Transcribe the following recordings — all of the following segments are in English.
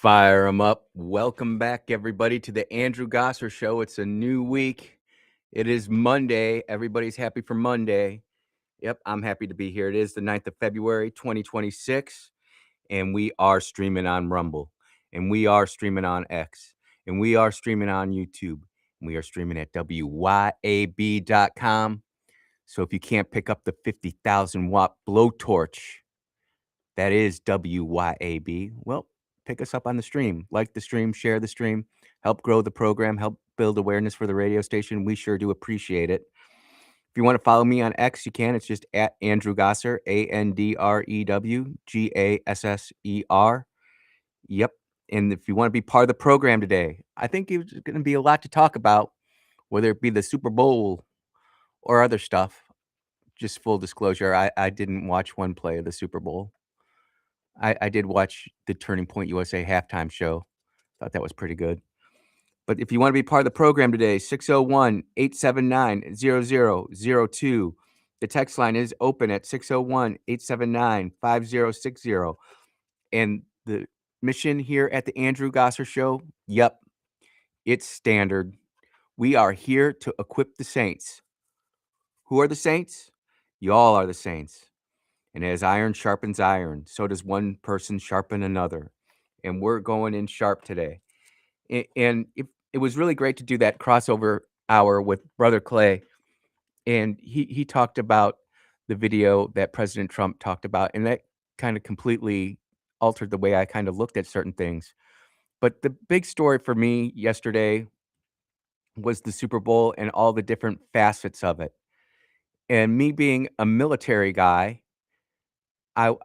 Fire 'em up. Welcome back, everybody, to the Andrew Gosser Show. It's a new week. It is Monday. Everybody's happy for Monday. Yep, I'm happy to be here. It is the 9th of February, 2026, and we are streaming on Rumble, and we are streaming on X, and we are streaming on YouTube, and we are streaming at WYAB.com. So if you can't pick up the 50,000-watt blowtorch, that is WYAB. Well, pick us up on the stream. Like the stream, share the stream, help grow the program, help build awareness for the radio station. We sure do appreciate it. If you want to follow me on X, you can. It's just at Andrew Gosser, AndrewGasser. Yep. And if you want to be part of the program today, I think there's going to be a lot to talk about, whether it be the Super Bowl or other stuff. Just full disclosure, I didn't watch one play of the Super Bowl. I did watch the Turning Point USA halftime show. Thought that was pretty good. But if you want to be part of the program today, 601-879-0002. The text line is open at 601-879-5060. And the mission here at the Andrew Gosser Show, yep, it's standard. We are here to equip the saints. Who are the saints? Y'all are the saints. And as iron sharpens iron, so does one person sharpen another. And we're going in sharp today. And it was really great to do that crossover hour with Brother Clay. And he talked about the video that President Trump talked about. And that kind of completely altered the way I kind of looked at certain things. But the big story for me yesterday was the Super Bowl and all the different facets of it. And me being a military guy,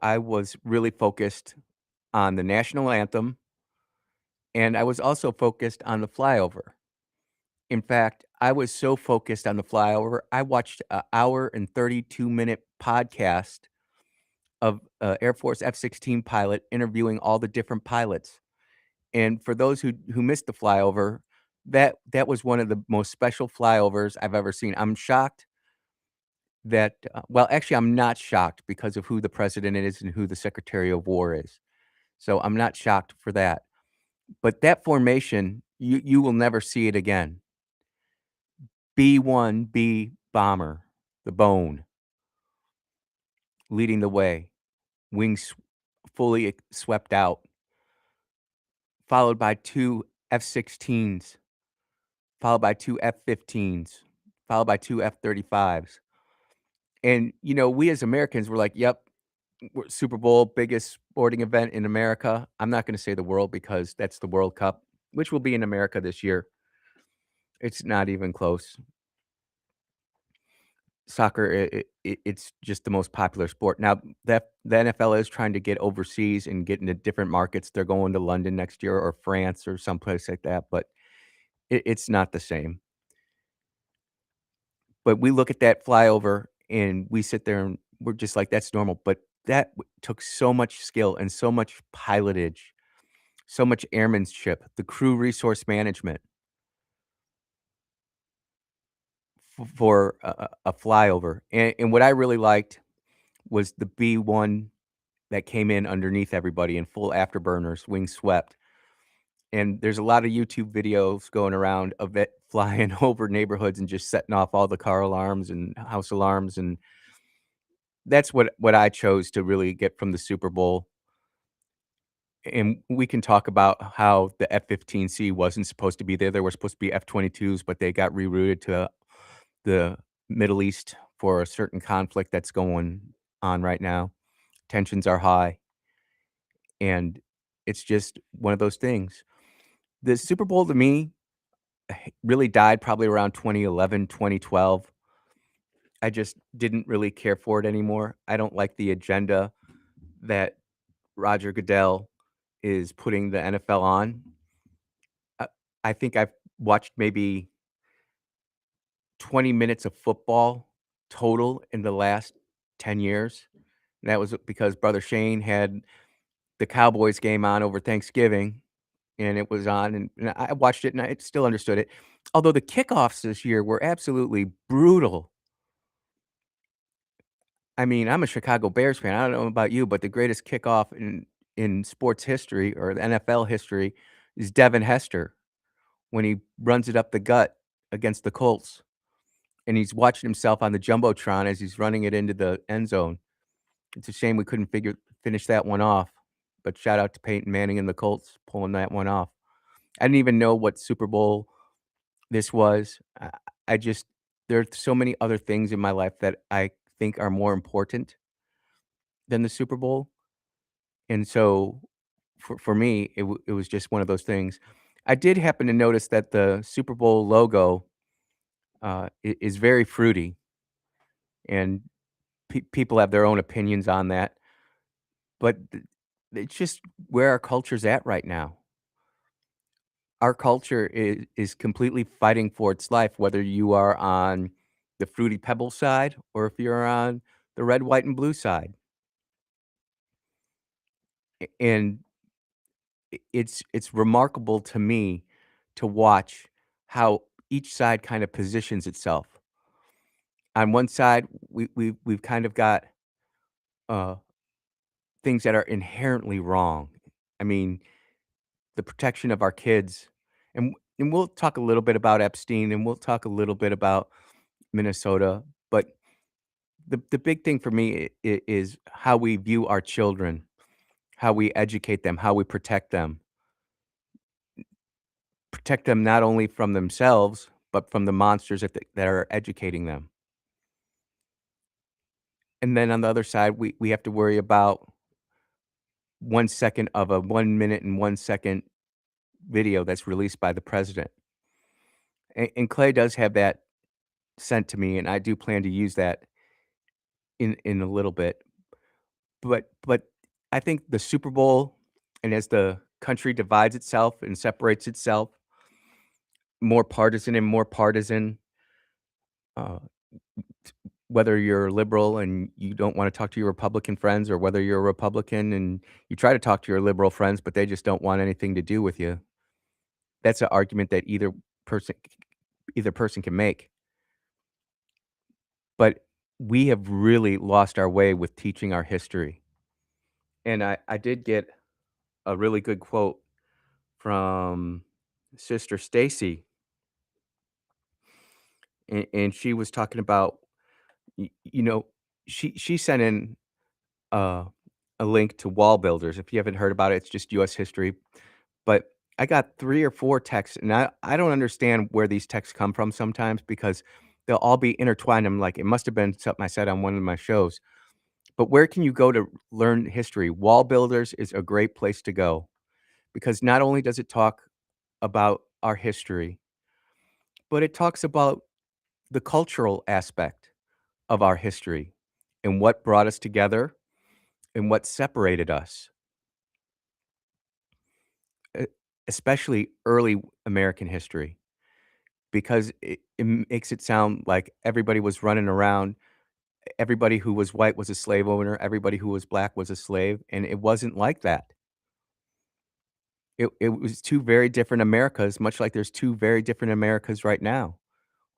I was really focused on the national anthem, and I was also focused on the flyover. In fact, I was so focused on the flyover, I watched an hour and 32-minute podcast of Air Force F-16 pilot interviewing all the different pilots. And for those who missed the flyover, that was one of the most special flyovers I've ever seen. I'm shocked that well, actually, I'm not shocked because of who the president is and who the Secretary of War is. So I'm not shocked for that. But that formation, you will never see it again. B-1B bomber, the bone, leading the way, wings fully swept out, followed by two F-16s, followed by two F-15s, followed by two F-35s. And, we as Americans were like, yep, Super Bowl, biggest sporting event in America. I'm not going to say the world because that's the World Cup, which will be in America this year. It's not even close. Soccer, it's just the most popular sport. Now, the NFL is trying to get overseas and get into different markets. They're going to London next year or France or someplace like that, but it's not the same. But we look at that flyover and we sit there and we're just like, that's normal. But that took so much skill and so much pilotage, so much airmanship, the crew resource management for a flyover. And what I really liked was the B-1 that came in underneath everybody in full afterburners, wings swept. And there's a lot of YouTube videos going around of it flying over neighborhoods and just setting off all the car alarms and house alarms. And that's what I chose to really get from the Super Bowl. And we can talk about how the F-15C wasn't supposed to be there. There were supposed to be F-22s, but they got rerouted to the Middle East for a certain conflict that's going on right now. Tensions are high. And it's just one of those things. The Super Bowl to me really died probably around 2011, 2012. I just didn't really care for it anymore. I don't like the agenda that Roger Goodell is putting the NFL on. I I think I've watched maybe 20 minutes of football total in the last 10 years. And that was because Brother Shane had the Cowboys game on over Thanksgiving, and it was on, and I watched it, and I still understood it. Although the kickoffs this year were absolutely brutal. I mean, I'm a Chicago Bears fan. I don't know about you, but the greatest kickoff in in sports history or the NFL history is Devin Hester when he runs it up the gut against the Colts, and he's watching himself on the jumbotron as he's running it into the end zone. It's a shame we couldn't finish that one off, but shout out to Peyton Manning and the Colts pulling that one off. I didn't even know what Super Bowl this was. I just there are so many other things in my life that I think are more important than the Super Bowl, and so for me, it was just one of those things. I did happen to notice that the Super Bowl logo, is very fruity, and people have their own opinions on that, but it's just where our culture's at right now. Our culture is completely fighting for its life, whether you are on the Fruity Pebbles side or if you're on the red, white, and blue side. And it's remarkable to me to watch how each side kind of positions itself. On one side, we've kind of got, uh, things that are inherently wrong. I mean, the protection of our kids, and we'll talk a little bit about Epstein, and we'll talk a little bit about Minnesota, but the big thing for me is how we view our children, how we educate them, how we protect them not only from themselves, but from the monsters that are educating them. And then on the other side, we have to worry about 1 second of a 1 minute and 1 second video that's released by the president. And Clay does have that sent to me, and I do plan to use that in a little bit. But I think the Super Bowl, and as the country divides itself and separates itself, more partisan, uh, whether you're liberal and you don't wanna talk to your Republican friends, or whether you're a Republican and you try to talk to your liberal friends, but they just don't want anything to do with you. That's an argument that either person can make. But we have really lost our way with teaching our history. And I did get a really good quote from Sister Stacy, and she was talking about, you know, she sent in uh, a link to Wall Builders. If you haven't heard about it, it's just U.S. history. But I got 3 or 4 texts, and I don't understand where these texts come from sometimes because they'll all be intertwined. I'm like, it must have been something I said on one of my shows. But where can you go to learn history? Wall Builders is a great place to go because not only does it talk about our history, but it talks about the cultural aspect of our history and what brought us together and what separated us, e especially early American history, because it makes it sound like everybody was running around, everybody who was white was a slave owner, everybody who was black was a slave, and it wasn't like that. It was 2 very different Americas, much like there's 2 very different Americas right now.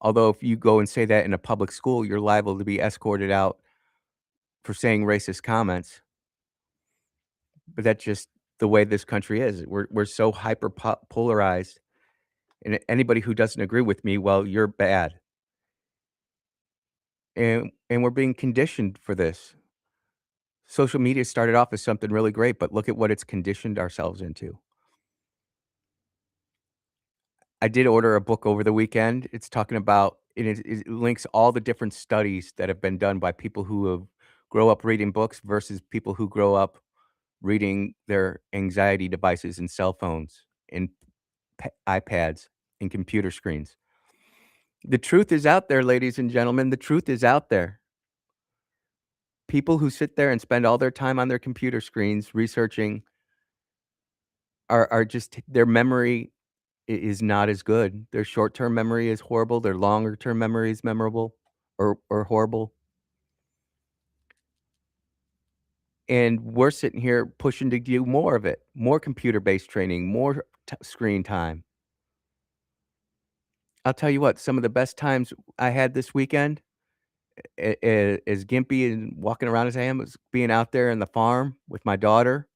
Although if you go and say that in a public school, you're liable to be escorted out for saying racist comments, but that's just the way this country is. We're so hyper polarized, and anybody who doesn't agree with me, well, you're bad. And we're being conditioned for this. Social media started off as something really great, but look at what it's conditioned ourselves into. I did order a book over the weekend. It's talking about it links all the different studies that have been done by people who have grow up reading books versus people who grow up reading their anxiety devices and cell phones and iPads and computer screens. The truth is out there, ladies and gentlemen. The truth is out there. People who sit there and spend all their time on their computer screens researching are just their memory is not as good. Their short-term memory is horrible, their longer-term memory is memorable or horrible, and we're sitting here pushing to do more of it, more computer-based training, more screen time. I'll tell you what, some of the best times I had this weekend, as gimpy and walking around as I am, was being out there in the farm with my daughter,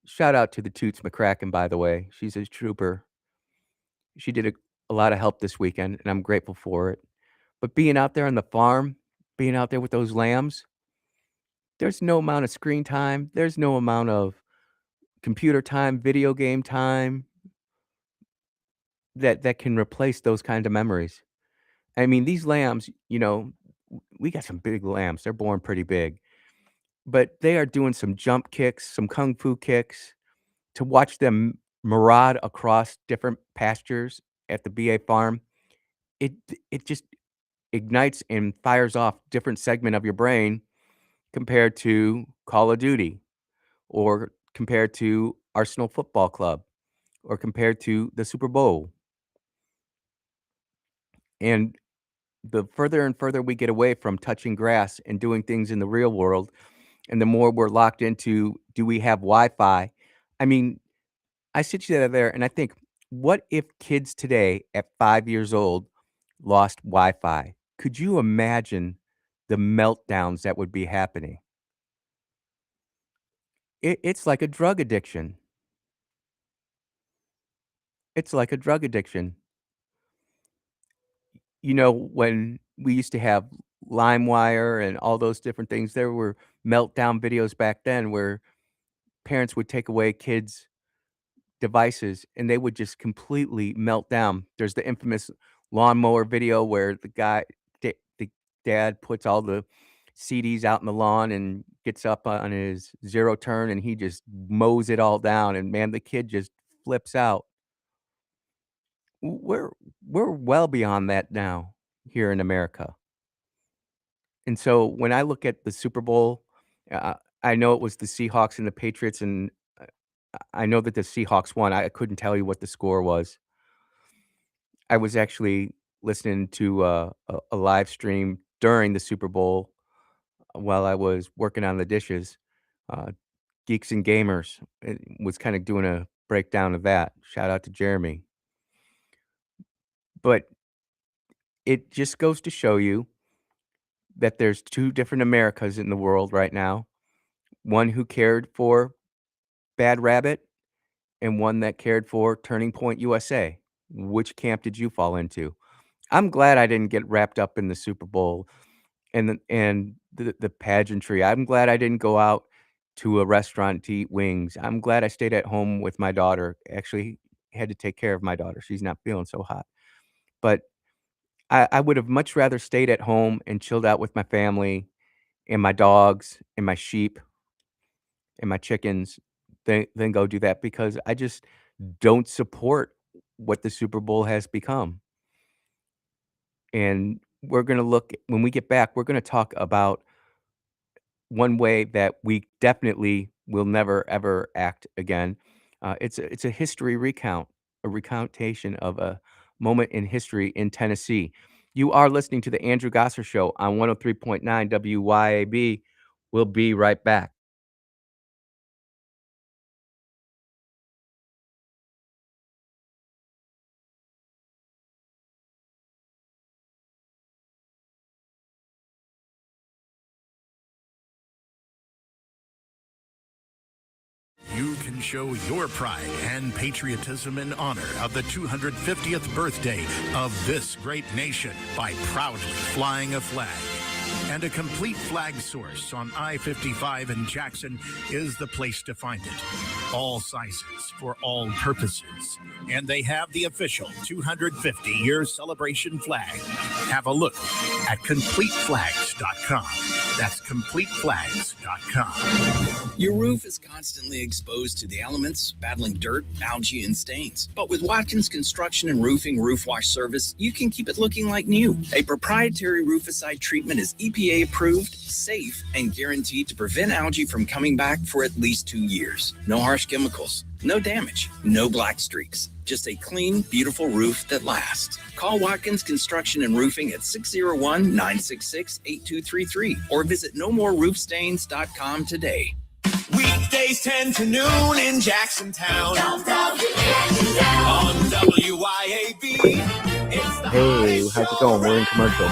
Shout out to the Toots McCracken, by the way. She's a trooper. She did a lot of help this weekend, and I'm grateful for it. But being out there on the farm, being out there with those lambs, there's no amount of screen time. There's no amount of computer time, video game time that can replace those kind of memories. I mean, these lambs, we got some big lambs. They're born pretty big, but they are doing some jump kicks, some kung fu kicks. To watch them maraud across different pastures at the BA farm, it it just ignites and fires off different segment of your brain compared to Call of Duty or compared to Arsenal Football Club or compared to the Super Bowl. And the further and further we get away from touching grass and doing things in the real world, and the more we're locked into, do we have Wi-Fi? I mean, I sit there and I think, what if kids today at 5 years old lost Wi-Fi? Could you imagine the meltdowns that would be happening? It's like a drug addiction. It's like a drug addiction. When we used to have LimeWire and all those different things, there were meltdown videos back then where parents would take away kids' devices and they would just completely melt down. There's the infamous lawnmower video where the dad puts all the CDs out in the lawn and gets up on his zero turn and he just mows it all down, and man, the kid just flips out. We're we're well beyond that now here in America. And so when I look at the Super Bowl, I know it was the Seahawks and the Patriots, and I know that the Seahawks won. I couldn't tell you what the score was. I was actually listening to a live stream during the Super Bowl while I was working on the dishes. Uh, Geeks and Gamers was kind of doing a breakdown of that. Shout out to Jeremy. But it just goes to show you that there's two different Americas in the world right now. One who cared for Bad Rabbit and one that cared for Turning Point USA. Which camp did you fall into? I'm glad I didn't get wrapped up in the Super Bowl and the pageantry. I'm glad I didn't go out to a restaurant to eat wings. I'm glad I stayed at home with my daughter. Actually, had to take care of my daughter. She's not feeling so hot. But I would have much rather stayed at home and chilled out with my family and my dogs and my sheep and my chickens than go do that, because I just don't support what the Super Bowl has become. And we're gonna look when we get back, we're gonna talk about one way that we definitely will never ever act again. It's a history recount, a recountation of a moment in history in Tennessee. You are listening to the Andrew Gosser Show on 103.9 WYAB. We'll be right back. You can show your pride and patriotism in honor of the 250th birthday of this great nation by proudly flying a flag. And a complete flag source on I-55 in Jackson is the place to find it. All sizes for all purposes. And they have the official 250-year celebration flag. Have a look at CompleteFlags.com. That's CompleteFlags.com. Your roof is constantly exposed to the elements, battling dirt, algae, and stains. But with Watkins Construction and Roofing Roof Wash Service, you can keep it looking like new. A proprietary rooficide treatment is EPA approved, safe, and guaranteed to prevent algae from coming back for at least 2 years. No harsh chemicals, no damage, no black streaks. Just a clean, beautiful roof that lasts. Call Watkins Construction and Roofing at 601-966-8233 or visit nomoreroofstains.com today. Weekdays 10 to noon in Jacksontown. On WYAB. Hey, how's it going? We're in commercial.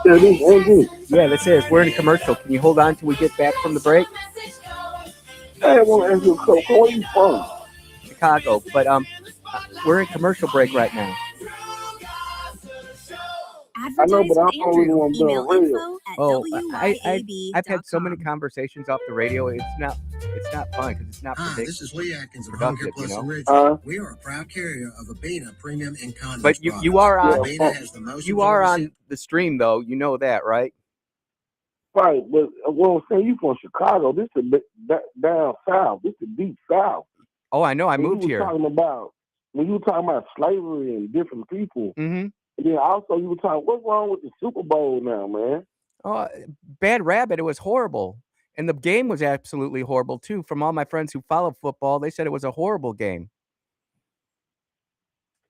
Andrew. Yeah, this is. We're in a commercial. Can you hold on till we get back from the break? Hey, I want to ask you a couple. Where you from? Chicago. But we're in commercial break right now. I know, but I don't really want to be on radio. Oh, I've had so many conversations off the radio. It's not fun because it's not This is Lee Atkins of productive, Home Care Plus you know? in Ridgeland. We are a proud carrier of Abena Premium Incontinence But you are on Abena has the most you are absorbent on the stream though. You know that, right? Right, but what I'm saying, you from Chicago. This is down south. This is deep south. Oh, I know. I When moved you were here. when you were talking about slavery and different people, Mm-hmm. and then also you were talking, what's wrong with the Super Bowl now, man? Oh, bad rabbit. It was horrible. And the game was absolutely horrible too. From all my friends who follow football, they said it was a horrible game.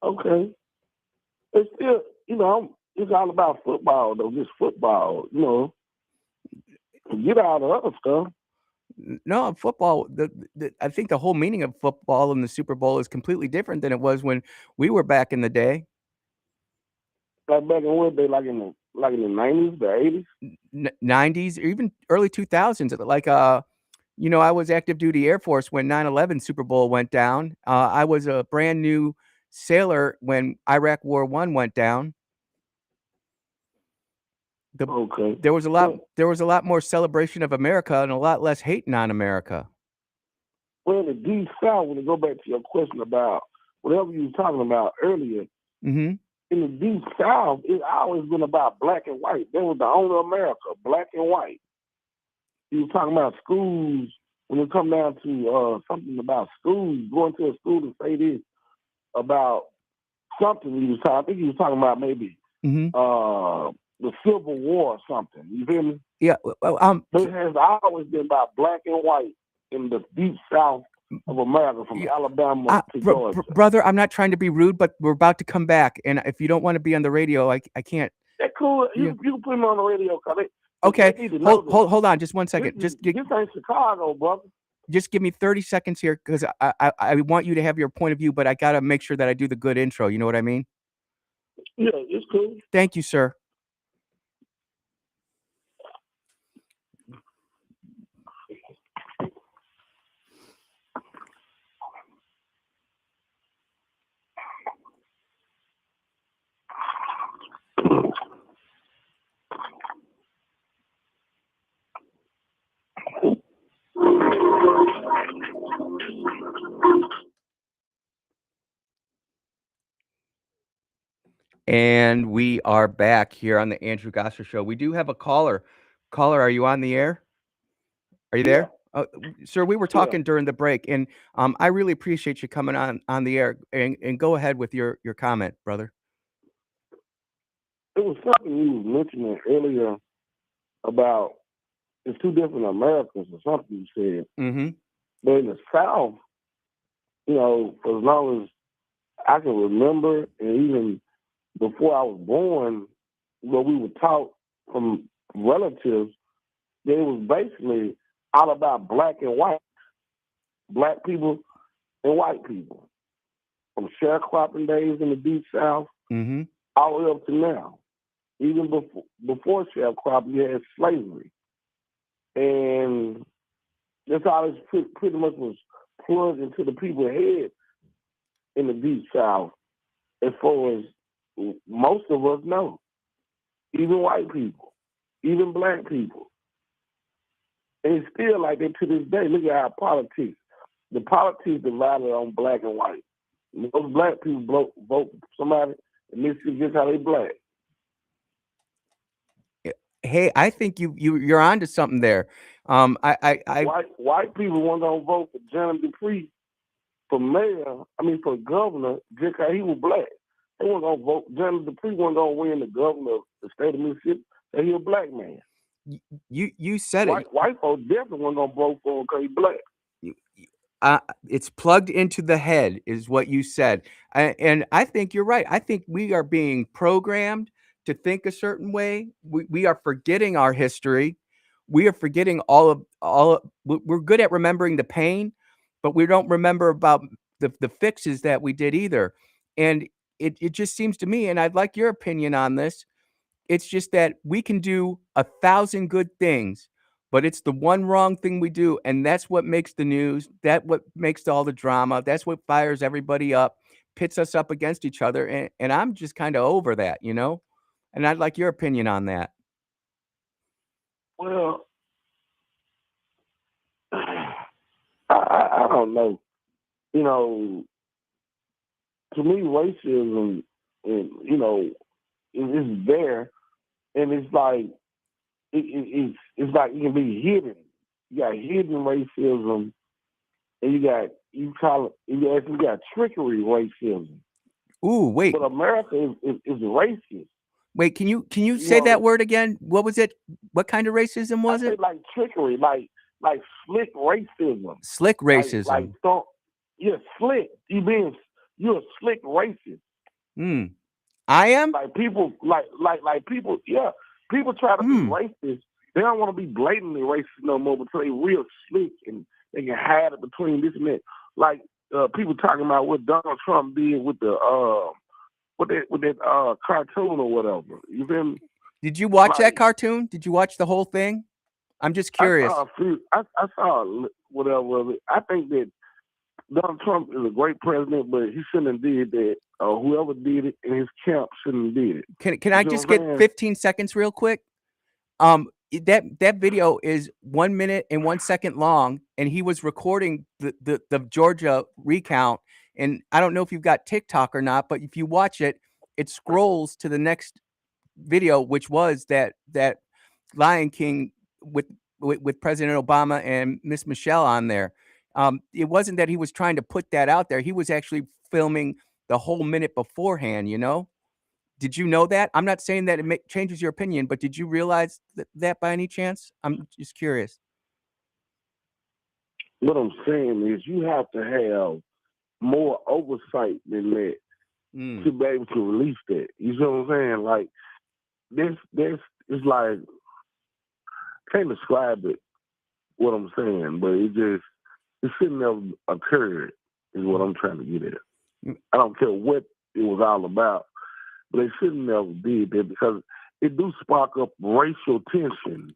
Okay. It's still, it's all about football, though, just football, Get out of other stuff. No, football. I think the whole meaning of football in the Super Bowl is completely different than it was when we were back in the day. Like back in what day, like in the 90s, the 80s? 90s, or even early 2000s. Like, I was active duty Air Force when 9/11 Super Bowl went down. I was a brand new sailor when Iraq War I went down. Okay. There was a lot more celebration of America and a lot less hating on America. Well, in the deep south, when you go back to your question about whatever you were talking about earlier, Mm-hmm. in the deep south, it's always been about black and white. That was the only America, black and white. You were talking about schools, when it come down to something about schools, going to a school to say this about something I think you was talking about maybe the Civil War or something. You feel me? Yeah. But it has always been about black and white in the deep south of America, from Alabama to Georgia. Brother, I'm not trying to be rude, but we're about to come back, and if you don't want to be on the radio, I can't. That's cool. You can put me on the radio. Okay. Hold on, just 1 second. This ain't Chicago, brother. Just give me 30 seconds here, because I want you to have your point of view, but I gotta make sure that I do the good intro. You know what I mean? Yeah, it's cool. Thank you, sir. And we are back here on the Andrew Gosser Show. We do have a caller. Caller, are you on the air? Are you there? Sir, we were talking during the break, and I really appreciate you coming on the air. And go ahead with your comment, brother. It was something you was mentioning earlier about it's two different Americas or something you said. Mm-hmm. But in the South, for as long as I can remember, and even before I was born, what we were taught from relatives, that it was basically all about black and white, black people and white people, from sharecropping days in the deep South all the way up to now. Even before sharecropping, you had slavery, and that's how it pretty much was plugged into the people's head in the deep South, as far as most of us know, even white people, even black people. And it's still like that to this day. Look at our politics. The politics divided on black and white. Most black people vote for somebody, and this is just how they black. Hey, I think you're onto something there. White people weren't gonna vote for John Dupree for mayor. For governor, just because he was black. They weren't gonna vote. John Dupree wasn't gonna win the governor of the state of Mississippi. And he a black man. You said it. White folks definitely weren't gonna vote for him because he's black. It's plugged into the head, is what you said, and I think you're right. I think we are being programmed to think a certain way. We are forgetting our history. We are forgetting we're good at remembering the pain, but we don't remember about the fixes that we did either. And it just seems to me, and I'd like your opinion on this, it's just that we can do 1,000 good things, but it's the one wrong thing we do, and that's what makes the news. That what makes all the drama. That's what fires everybody up, pits us up against each other, and I'm just kind of over that, you know. And I'd like your opinion on that. Well, I don't know. You know, to me, racism, and you know, is there, and it's like it's like it can be hidden. You got hidden racism, and you got trickery racism. Ooh, wait, But America is racist. wait. Can you You say that know, word again? What was it? What kind of racism I was say it? like trickery, like slick racism. Slick Like racism. don't you're slick. You're a slick racist. Hmm. I am. Like people like people, yeah. People try to be racist. They don't want to be blatantly racist no more, but they real slick and they can hide it between this and that. Like people talking about what Donald Trump did with the with that cartoon or whatever. You feel me? Did you watch that Like cartoon? Did you watch the whole thing? I'm just I curious. saw a few. I saw whatever of it. I think that Donald Trump is a great president, but he shouldn't have did that. Whoever did it in his camp shouldn't have did it. Can You I see just what get I'm saying? 15 seconds real quick? That video is 1 minute and 1 second long, and he was recording the Georgia recount. And I don't know if you've got TikTok or not, but if you watch it, it scrolls to the next video, which was that Lion King with President Obama and Miss Michelle on there. It wasn't that he was trying to put that out there. He was actually filming the whole minute beforehand, you know? Did you know that? I'm not saying that it changes your opinion, but did you realize that by any chance? I'm just curious. What I'm saying is you have to have more oversight than that Mm. to be able to release that. You see what I'm saying? Like this is like can't describe it what I'm saying, but it shouldn't have occurred is what I'm trying to get at. Mm. I don't care what it was all about, but they shouldn't have did that because it do spark up racial tension.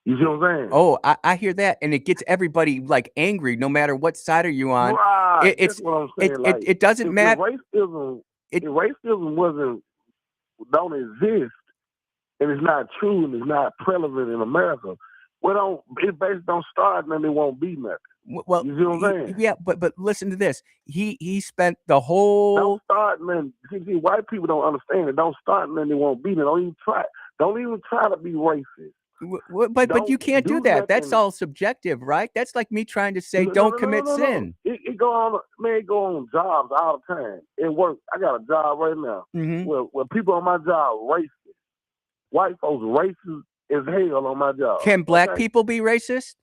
You see what I'm saying? Oh, I hear that, and it gets everybody like angry, no matter what side are you on. Right. That's It's what I'm saying. Like it doesn't if matter. racism don't exist and it's not true and it's not prevalent in America, it based don't start and then it won't be nothing. Well, You see what I'm saying? yeah, but listen to this. He spent the Don't whole. start and then see white people don't understand it. Don't start and then they won't be there. Don't even try to be racist. But you Don't can't do do that. That's nothing. all subjective, right? That's like me trying to say No, don't commit sin. It go on, man. It go on jobs all the time. It works. I got a job right now Mm-hmm. where people on my job racist. White folks racist as hell on my job. Can black okay? people be racist?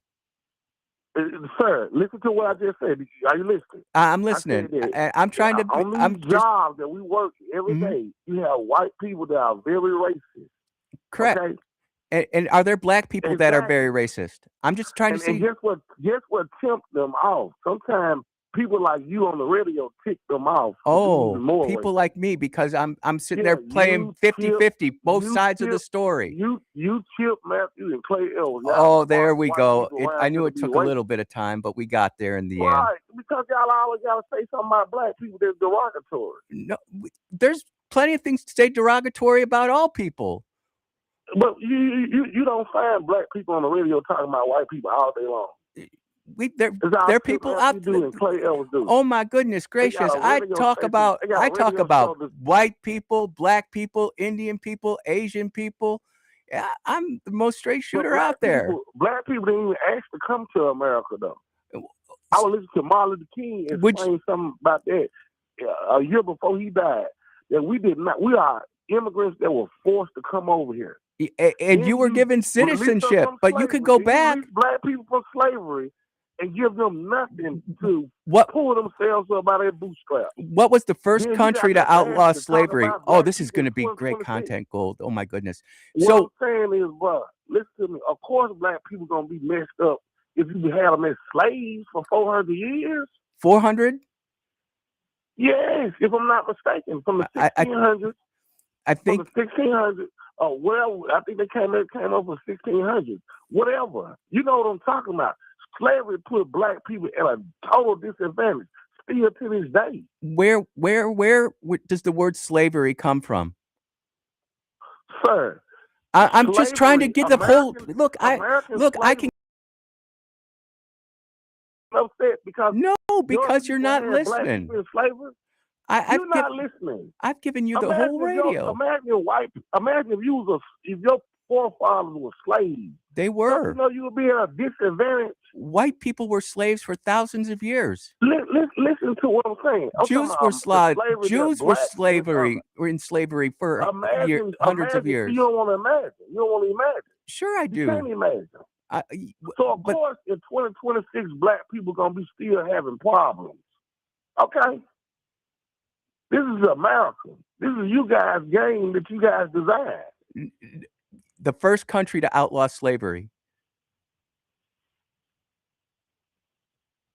Sir, listen to what I just said. Are you listening? I'm listening. I said that I'm trying to. on these I'm just jobs that we work every Mhm. day, you have white people that are very racist. correct. Okay? And are there black people that are very Exactly. racist? I'm just trying to And see. guess what tipped them off? Sometimes people like you on the radio tick them off. To be Oh, even more people racist. like me because I'm sitting Yeah, there playing 50-50, both you sides of the tip, story. you Chip Matthews and Clay Ellis. Y'all Oh, there spark we white go. people around I knew to it be took a racist. little bit of time, but we got there in the end. Right, because y'all always gotta say something about black people that's derogatory. No, there's plenty of things to say derogatory about all people. But you don't find black people on the radio talking about white people all day long. They're It's all they're Chip people out Matthews do and Clay Ellis do. Oh my goodness They got gracious. a radio station. They got I a talk radio about show that white people, black people, Indian people, Asian people. Yeah, I'm the most straight but shooter out there. Black people didn't even ask to come to America though. I was listening to Martin Luther King explain something about that a year before he died. That we did not. We are immigrants that were forced to come over here. And Then you were given release us citizenship, from but you could slavery. go Then back. release black people from slavery and give them nothing to What pull themselves up by their bootstraps. what was the first Then you country got to the nerve outlaw to talk slavery? about Oh, black this is people going in to be great 2026. content gold. Oh my goodness. What So I'm saying is, bro, listen to me. Of course, black people gonna be messed up if you had them as slaves for 400 years. 400? Yes, if I'm not mistaken, from the I 1600s. I From think the 1600s Oh, well, I think they came over 1600s. Whatever. You know what I'm talking about. Slavery put black people at a total disadvantage, still to this day. Where does the word slavery come from? Sir, I'm just trying to slavery, get the whole American look. I slavery can upset because no, your because you're people not had black listening. people in slavery. You're not listening. I've given you the whole radio. Imagine if your forefathers were slaves. They Don't were. you know you would be at a disadvantage? White people were slaves for thousands of years. Listen to what I'm saying. Jews were in slavery for hundreds of years. You don't want to imagine. You don't want to imagine. Sure, I do. You can't imagine. So of course, in 2026, black people gonna be still having problems. Okay, this is America. This is you guys' game that you guys designed. The first country to outlaw slavery.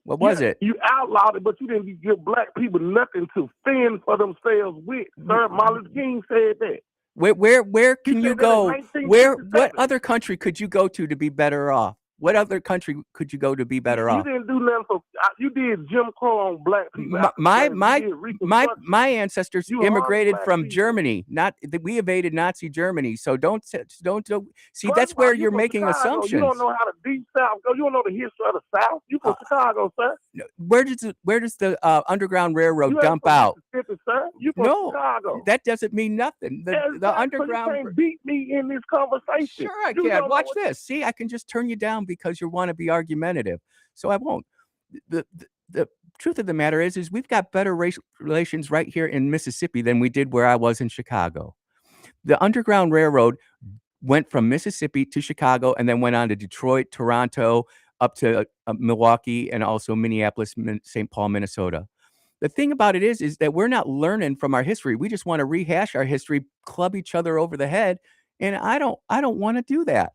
What was it? You outlawed it, but you didn't give black people nothing to fend for themselves with. Sir, Martin Luther King said that. Where can you go? What 1957. other country could you go to be better off? What other country could you go to be better off? You didn't do nothing for. You did Jim Crow on black people. My ancestors You immigrated harmed from black Germany. We evaded Nazi Germany. So don't see. First That's of all, where you you're from making Chicago. assumptions. You don't know how the deep South go. You don't know the history of the South. You from Chicago, sir. Where does the Underground Railroad You ain't dump from out? Mississippi, sir. You from Chicago. That doesn't mean nothing. The Underground. You can't beat me in this conversation. Sure, I You can. don't Watch know this. See, I can just turn you down because you want to be argumentative. So I won't. The truth of the matter is we've got better racial relations right here in Mississippi than we did where I was in Chicago. The Underground Railroad went from Mississippi to Chicago and then went on to Detroit, Toronto, up to Milwaukee, and also Minneapolis, St. Paul, Minnesota. The thing about it is that we're not learning from our history. We just want to rehash our history, club each other over the head, and I don't want to do that.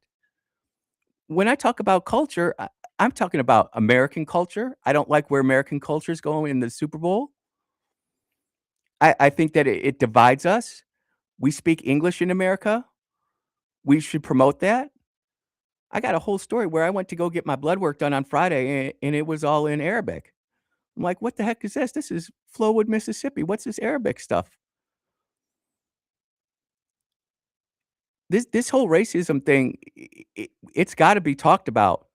When I talk about culture, I'm talking about American culture. I don't like where American culture is going in the Super Bowl. I think that it divides us. We speak English in America. We should promote that. I got a whole story where I went to go get my blood work done on Friday, and it was all in Arabic. I'm like, what the heck is this? This is Flowood, Mississippi. What's this Arabic stuff? This whole racism thing, it's got to be talked about.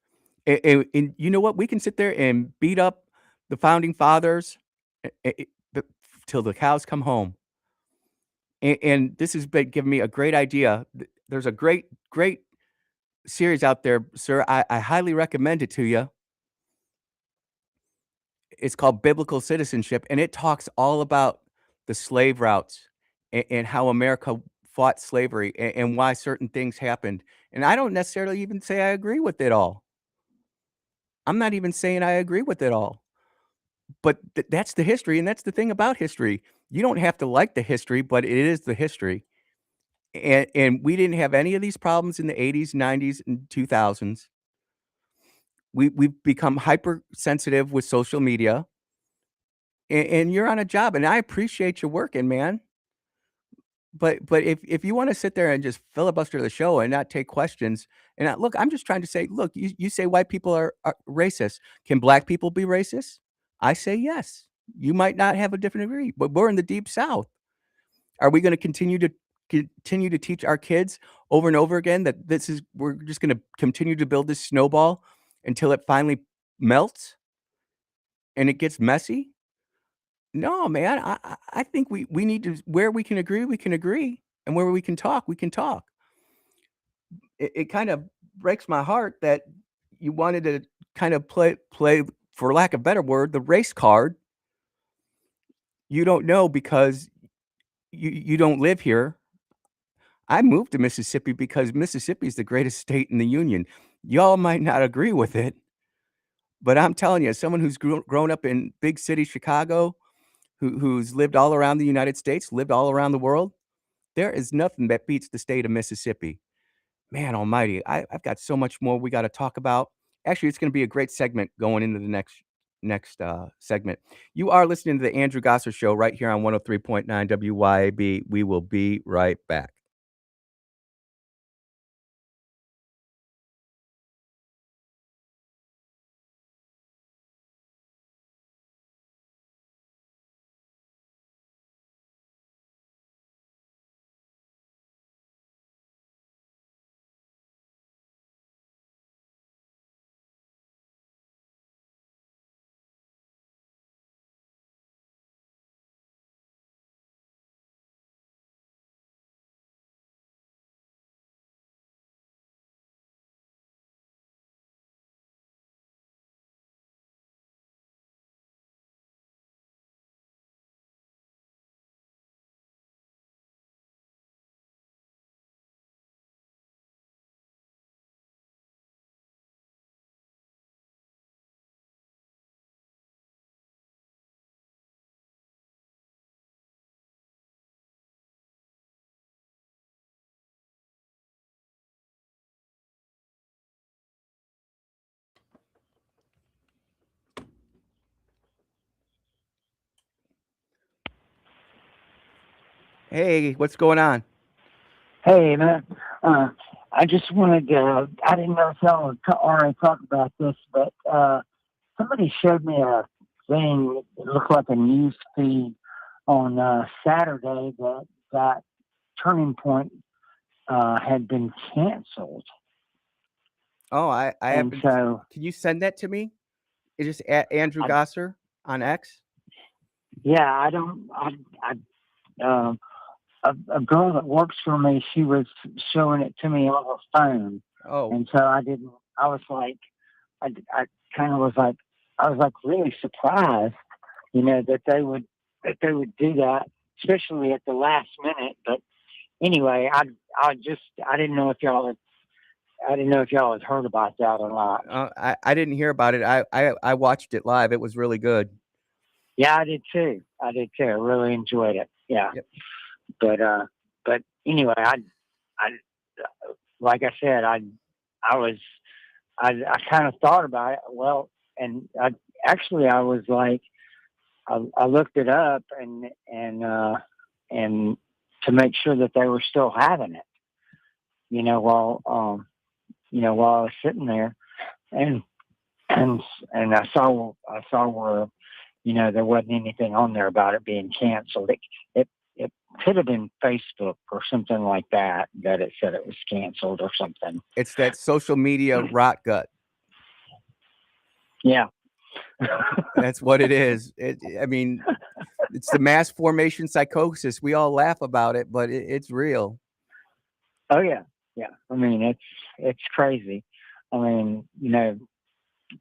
And you know what? We can sit there and beat up the founding fathers till the cows come home. And this has been giving me a great idea. There's a great series out there, sir. I highly recommend it to you. It's called Biblical Citizenship, and it talks all about the slave routes and how America fought slavery and why certain things happened. And I don't necessarily even say I agree with it all. I'm not even saying I agree with it all. But that's the history, and that's the thing about history. You don't have to like the history, but it is the history. And we didn't have any of these problems in the 80s, 90s, and 2000s. We've become hypersensitive with social media, and you're on a job, and I appreciate you working, man. But if you want to sit there and just filibuster the show and not take questions, and look, I'm just trying to say, look, you say white people are racist. Can black people be racist? I say yes. You might not have a different degree, but we're in the Deep South. Are we going to continue to teach our kids over and over again that we're just going to continue to build this snowball until it finally melts and it gets messy? No, man. I think we need to, where we can agree, and where we can talk, we can talk. It kind of breaks my heart that you wanted to kind of play, for lack of a better word, the race card. You don't know because you don't live here. I moved to Mississippi because Mississippi is the greatest state in the union. Y'all might not agree with it, but I'm telling you, as someone who's grown up in big city Chicago, who's lived all around the United States, lived all around the world, there is nothing that beats the state of Mississippi. Man almighty, I've got so much more we got to talk about. Actually, it's going to be a great segment going into the next segment. You are listening to the Andrew Gosser Show right here on 103.9 WYAB. We will be right back. Hey, what's going on? Hey, man. I just wanted to, I didn't know if y'all would already talk about this, but somebody showed me a thing. It looked like a news feed on Saturday that Turning Point had been canceled. Oh, I And haven't. so, Can you send that to me? It's just at Andrew I, Gosser on X. yeah, I don't, um, a girl that works for me, she was showing it to me on her phone. Oh, And so I was like, I kind of was like, I was like really surprised, that they would do that, especially at the last minute. But anyway, I didn't know if y'all had heard about that or not. I didn't hear about it. I watched it live. It was really good. Yeah, I did too. I really enjoyed it. Yeah. Yep. But anyway, I like I said, I was, I kind of thought about it. Well, and I was like, I looked it up and to make sure that they were still having it, while I was sitting there, and and I saw where, there wasn't anything on there about it being canceled. It could have been Facebook or something like that it said it was canceled or something. It's that social media rot gut. Yeah. That's what it is. I mean, it's the mass formation psychosis. We all laugh about it, but it's real. Oh yeah, yeah. I mean, it's crazy. I mean,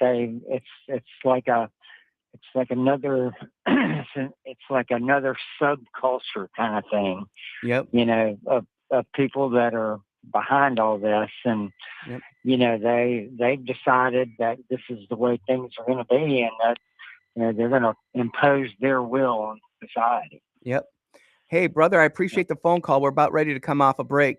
it's like another it's like another subculture kind of thing. Yep. Of people that are behind all this, and Yep. They've decided that this is the way things are going to be, and that they're going to impose their will on society. Yep. Hey, brother, I appreciate the phone call. We're about ready to come off a break.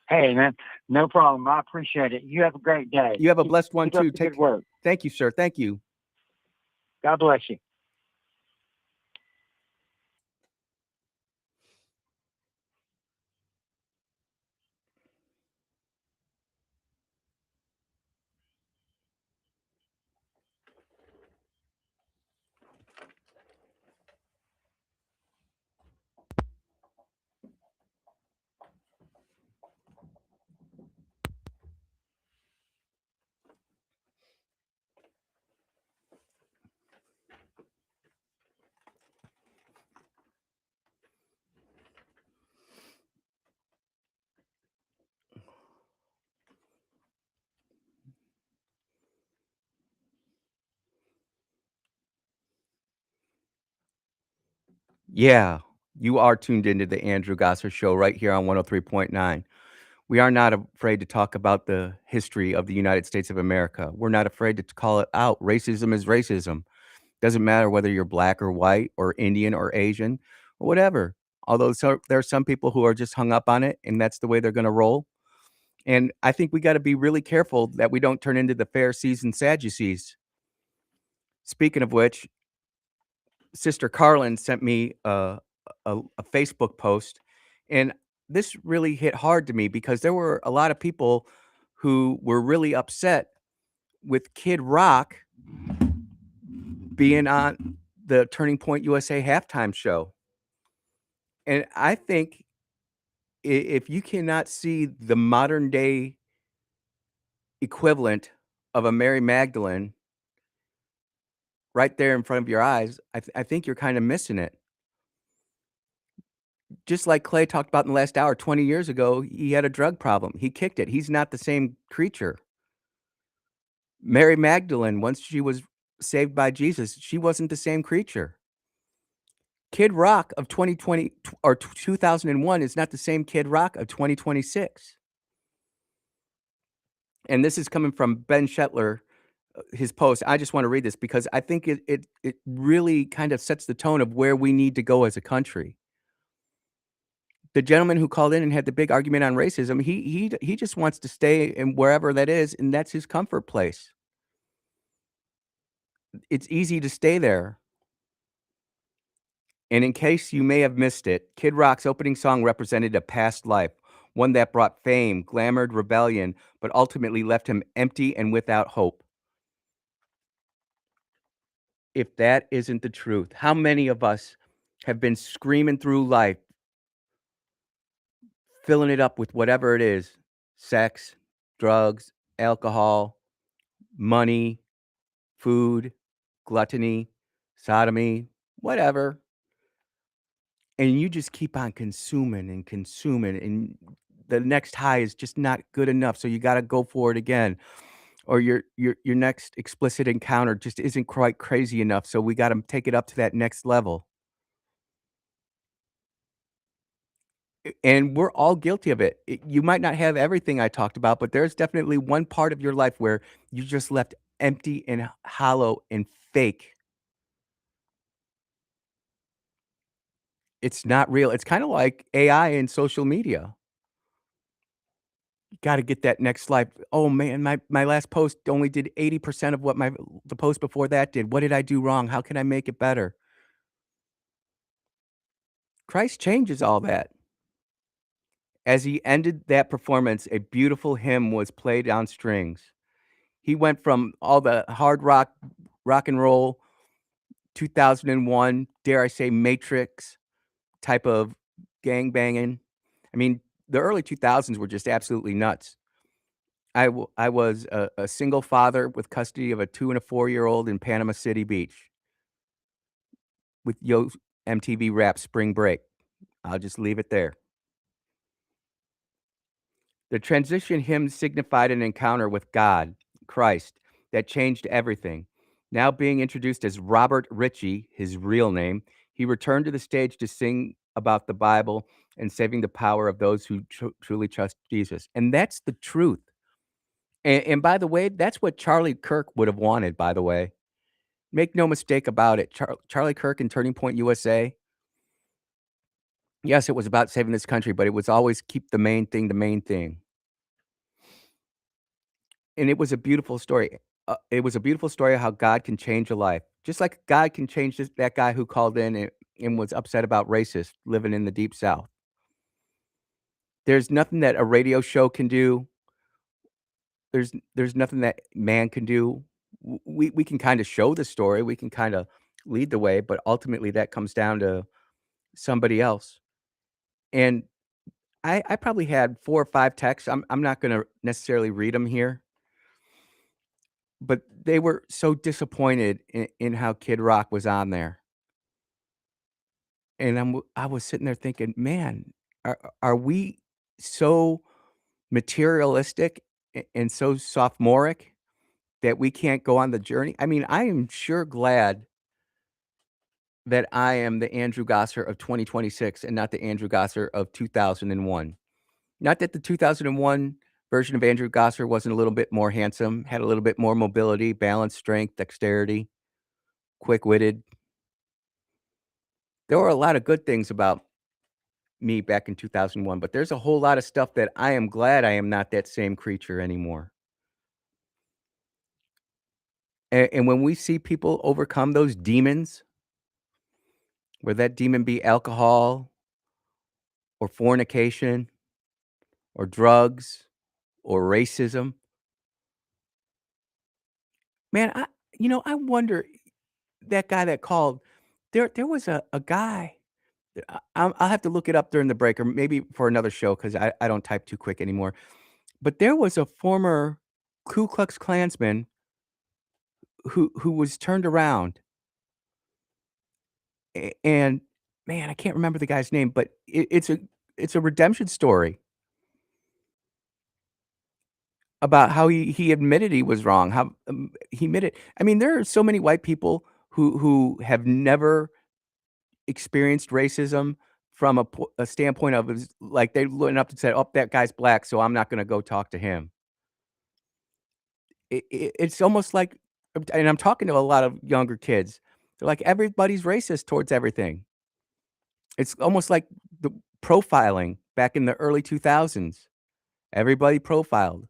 Hey, man, no problem. I appreciate it. You have a great day. You have a blessed one Keep up too. the good work. Thank you, sir. Thank you. God bless you. Yeah, you are tuned into the Andrew Gosser Show right here on 103.9. We are not afraid to talk about the history of the United States of America. We're not afraid to call it out. Racism is racism. Doesn't matter whether you're black or white or Indian or Asian or whatever. Although there are some people who are just hung up on it, and that's the way they're going to roll. And I think we got to be really careful that we don't turn into the Pharisees and Sadducees. Speaking of which, Sister Carlin sent me a Facebook post, and this really hit hard to me because there were a lot of people who were really upset with Kid Rock being on the Turning Point USA halftime show. And I think if you cannot see the modern day equivalent of a Mary Magdalene right there in front of your eyes, I think you're kind of missing it. Just like Clay talked about in the last hour, 20 years ago, he had a drug problem. He kicked it. He's not the same creature. Mary Magdalene, once she was saved by Jesus, she wasn't the same creature. Kid Rock of 2020 or 2001 is not the same Kid Rock of 2026. And this is coming from Ben Shetler, his post. I just want to read this because I think it really kind of sets the tone of where we need to go as a country. The gentleman who called in and had the big argument on racism, he just wants to stay in wherever that is, and that's his comfort place. It's easy to stay there. And in case you may have missed it, Kid Rock's opening song represented a past life, one that brought fame, glamored rebellion, but ultimately left him empty and without hope. If that isn't the truth, how many of us have been screaming through life, filling it up with whatever it is, sex, drugs, alcohol, money, food, gluttony, sodomy, whatever. And you just keep on consuming and consuming, and the next high is just not good enough, so you gotta go for it again. Or your next explicit encounter just isn't quite crazy enough, so we gotta take it up to that next level. And we're all guilty of it. You might not have everything I talked about, but there's definitely one part of your life where you just left empty and hollow and fake. It's not real. It's kinda like AI and social media. You gotta get that next life. "Oh, man, my last post only did 80% of what the post before that did. What did I do wrong? How can I make it better?" Christ changes all that. As he ended that performance, a beautiful hymn was played on strings. He went from all the hard rock and roll, 2001, dare I say, Matrix type of gang banging. I mean, the early 2000s were just absolutely nuts. I was a single father with custody of a 2 and a 4-year-old in Panama City Beach with Yo MTV Rap Spring Break. I'll just leave it there. The transition hymn signified an encounter with God, Christ, that changed everything. Now being introduced as Robert Ritchie, his real name, he returned to the stage to sing about the Bible and saving the power of those who truly trust Jesus. And that's the truth. And by the way, that's what Charlie Kirk would have wanted, by the way. Make no mistake about it. Charlie Kirk and Turning Point USA, yes, it was about saving this country, but it was always keep the main thing the main thing. And it was a beautiful story. It was a beautiful story of how God can change a life. Just like God can change that guy who called in and was upset about racist living in the deep South. There's nothing that a radio show can do. There's nothing that man can do. We can kinda show the story, we can kinda lead the way, but ultimately that comes down to somebody else. And I probably had 4 or 5 texts. I'm not gonna necessarily read them here, but they were so disappointed in how Kid Rock was on there. And I was sitting there thinking, "Man, are we so materialistic and so sophomoric that we can't go on the journey?" I mean, I am sure glad that I am the Andrew Gosser of 2026 and not the Andrew Gosser of 2001. Not that the 2001 version of Andrew Gosser wasn't a little bit more handsome, had a little bit more mobility, balance, strength, dexterity, quick-witted. There were a lot of good things about me back in 2001, but there's a whole lot of stuff that I am glad I am not that same creature anymore. And when we see people overcome those demons, whether that demon be alcohol or fornication or drugs or racism, man, I wonder that guy that called, there was a guy, I'll have to look it up during the break or maybe for another show because I don't type too quick anymore. But there was a former Ku Klux Klansman who was turned around, and man, I can't remember the guy's name, but it's a redemption story about how he admitted he was wrong, how, he admitted. I mean, there are so many white people who have never experienced racism from a standpoint of is like they went up and said, "Oh, that guy's black, so I'm not gonna go talk to him." It's almost like, and I'm talking to a lot of younger kids, they're like, "Everybody's racist towards everything." It's almost like the profiling back in the early 2000s. Everybody profiled.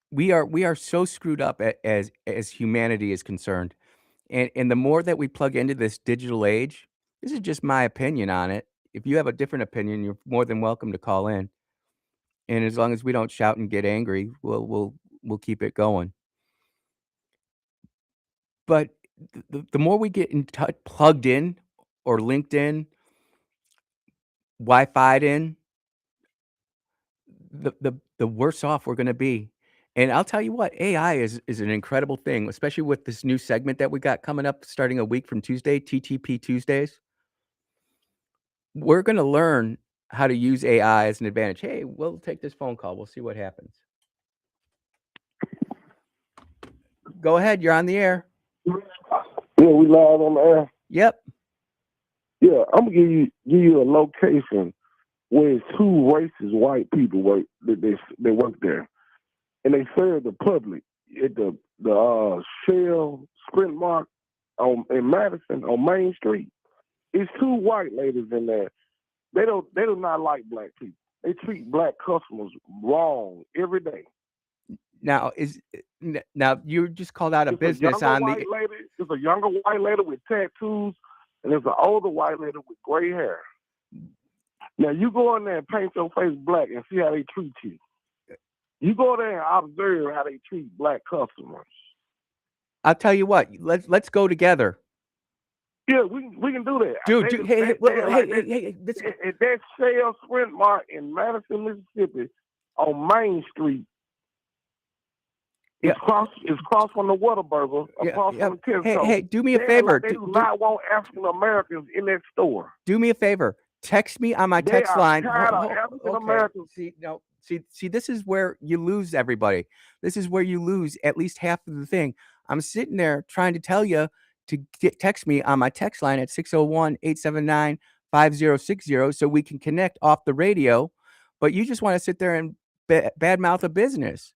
We are so screwed up as humanity is concerned, And the more that we plug into this digital age, this is just my opinion on it. If you have a different opinion, you're more than welcome to call in. And as long as we don't shout and get angry, we'll keep it going. But the more we get in plugged in or linked in, Wi-Fi'd in, the worse off we're gonna be. And I'll tell you what, AI is an incredible thing, especially with this new segment that we got coming up starting a week from Tuesday, TTP Tuesdays. We're gonna learn how to use AI as an advantage. "Hey, we'll take this phone call. We'll see what happens." Go ahead, you're on the air. Yeah, we live on the air. Yep. Yeah, I'm gonna give you a location where it's two racist white people work. They work there, and they serve the public at the Shell Sprint Mark in Madison on Main Street. It's two white ladies in there. They do not like black people. They treat black customers wrong every day. Now now you just called out a It's business on the It's a younger white lady with tattoos, and there's an older white lady with gray hair. Now you go in there and paint your face black and see how they treat you. You go there and observe how they treat black customers. I'll tell you what, let's go together. Yeah, we can do that. Dude, hey, this At that Shell Sprint Mart in Madison, Mississippi, on Main Street. It's cross from the Whataburger, across from the Tesco. Hey, do me a favor. They do not want African Americans in that store. Do me a favor. Text me on my text line. African Americans. See, this is where you lose everybody. This is where you lose at least half of the thing. I'm sitting there trying to tell you to text me on my text line at 601-879-5060 so we can connect off the radio, but you just want to sit there and badmouth a business.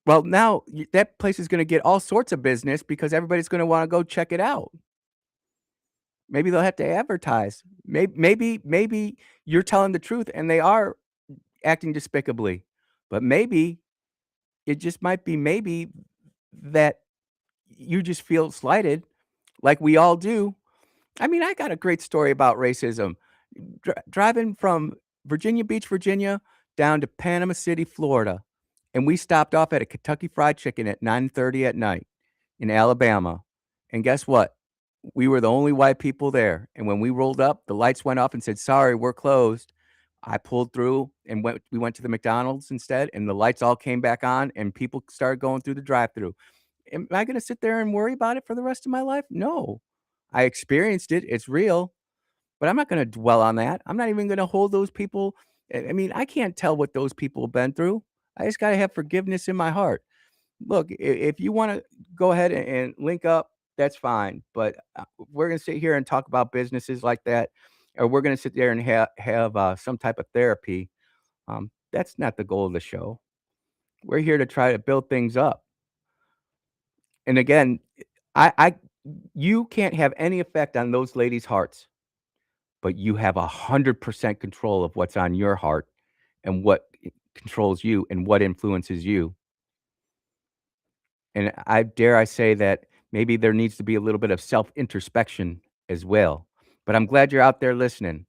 Well, now that place is going to get all sorts of business because everybody's going to want to go check it out. Maybe they'll have to advertise. Maybe you're telling the truth and they are acting despicably, but maybe it just might be maybe that you just feel slighted like we all do. I mean, I got a great story about racism. Driving from Virginia Beach, Virginia, down to Panama City, Florida, and we stopped off at a Kentucky Fried Chicken at 9:30 at night in Alabama. And guess what? We were the only white people there. And when we rolled up, the lights went off and said, "Sorry, we're closed." I pulled through and we went to the McDonald's instead, and the lights all came back on and people started going through the drive-through. Am I going to sit there and worry about it for the rest of my life? No. I experienced it. It's real, but I'm not going to dwell on that. I'm not even going to hold those people. I mean, I can't tell what those people have been through. I just got to have forgiveness in my heart. Look, if you want to go ahead and link up, that's fine. But we're going to sit here and talk about businesses like that, or we're going to sit there and have some type of therapy. That's not the goal of the show. We're here to try to build things up. And again, you can't have any effect on those ladies' hearts, but you have 100% control of what's on your heart and what controls you and what influences you. And I dare I say that maybe there needs to be a little bit of self-introspection as well. But I'm glad you're out there listening,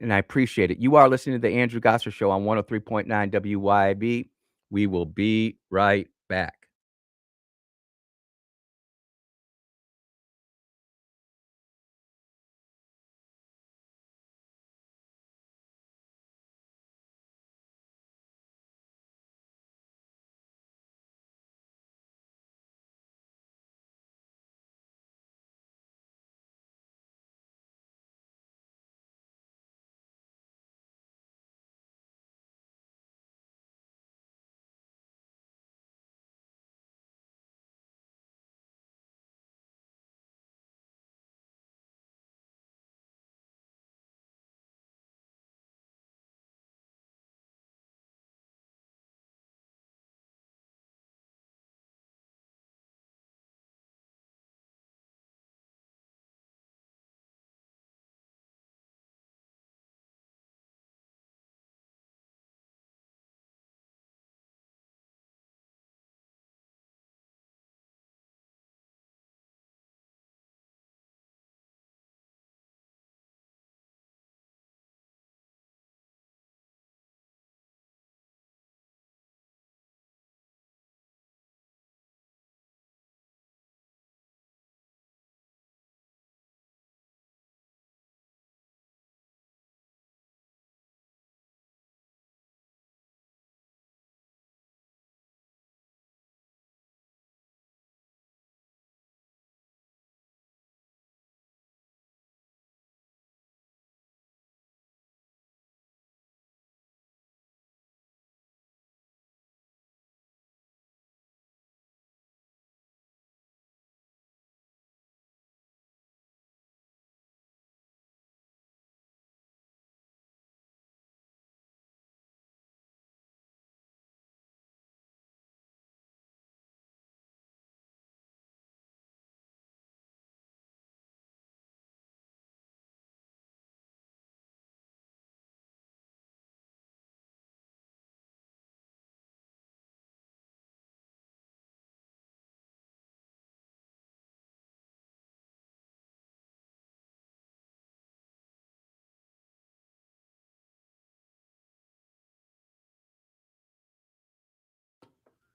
and I appreciate it. You are listening to the Andrew Gosser Show on 103.9 WYAB. We will be right back.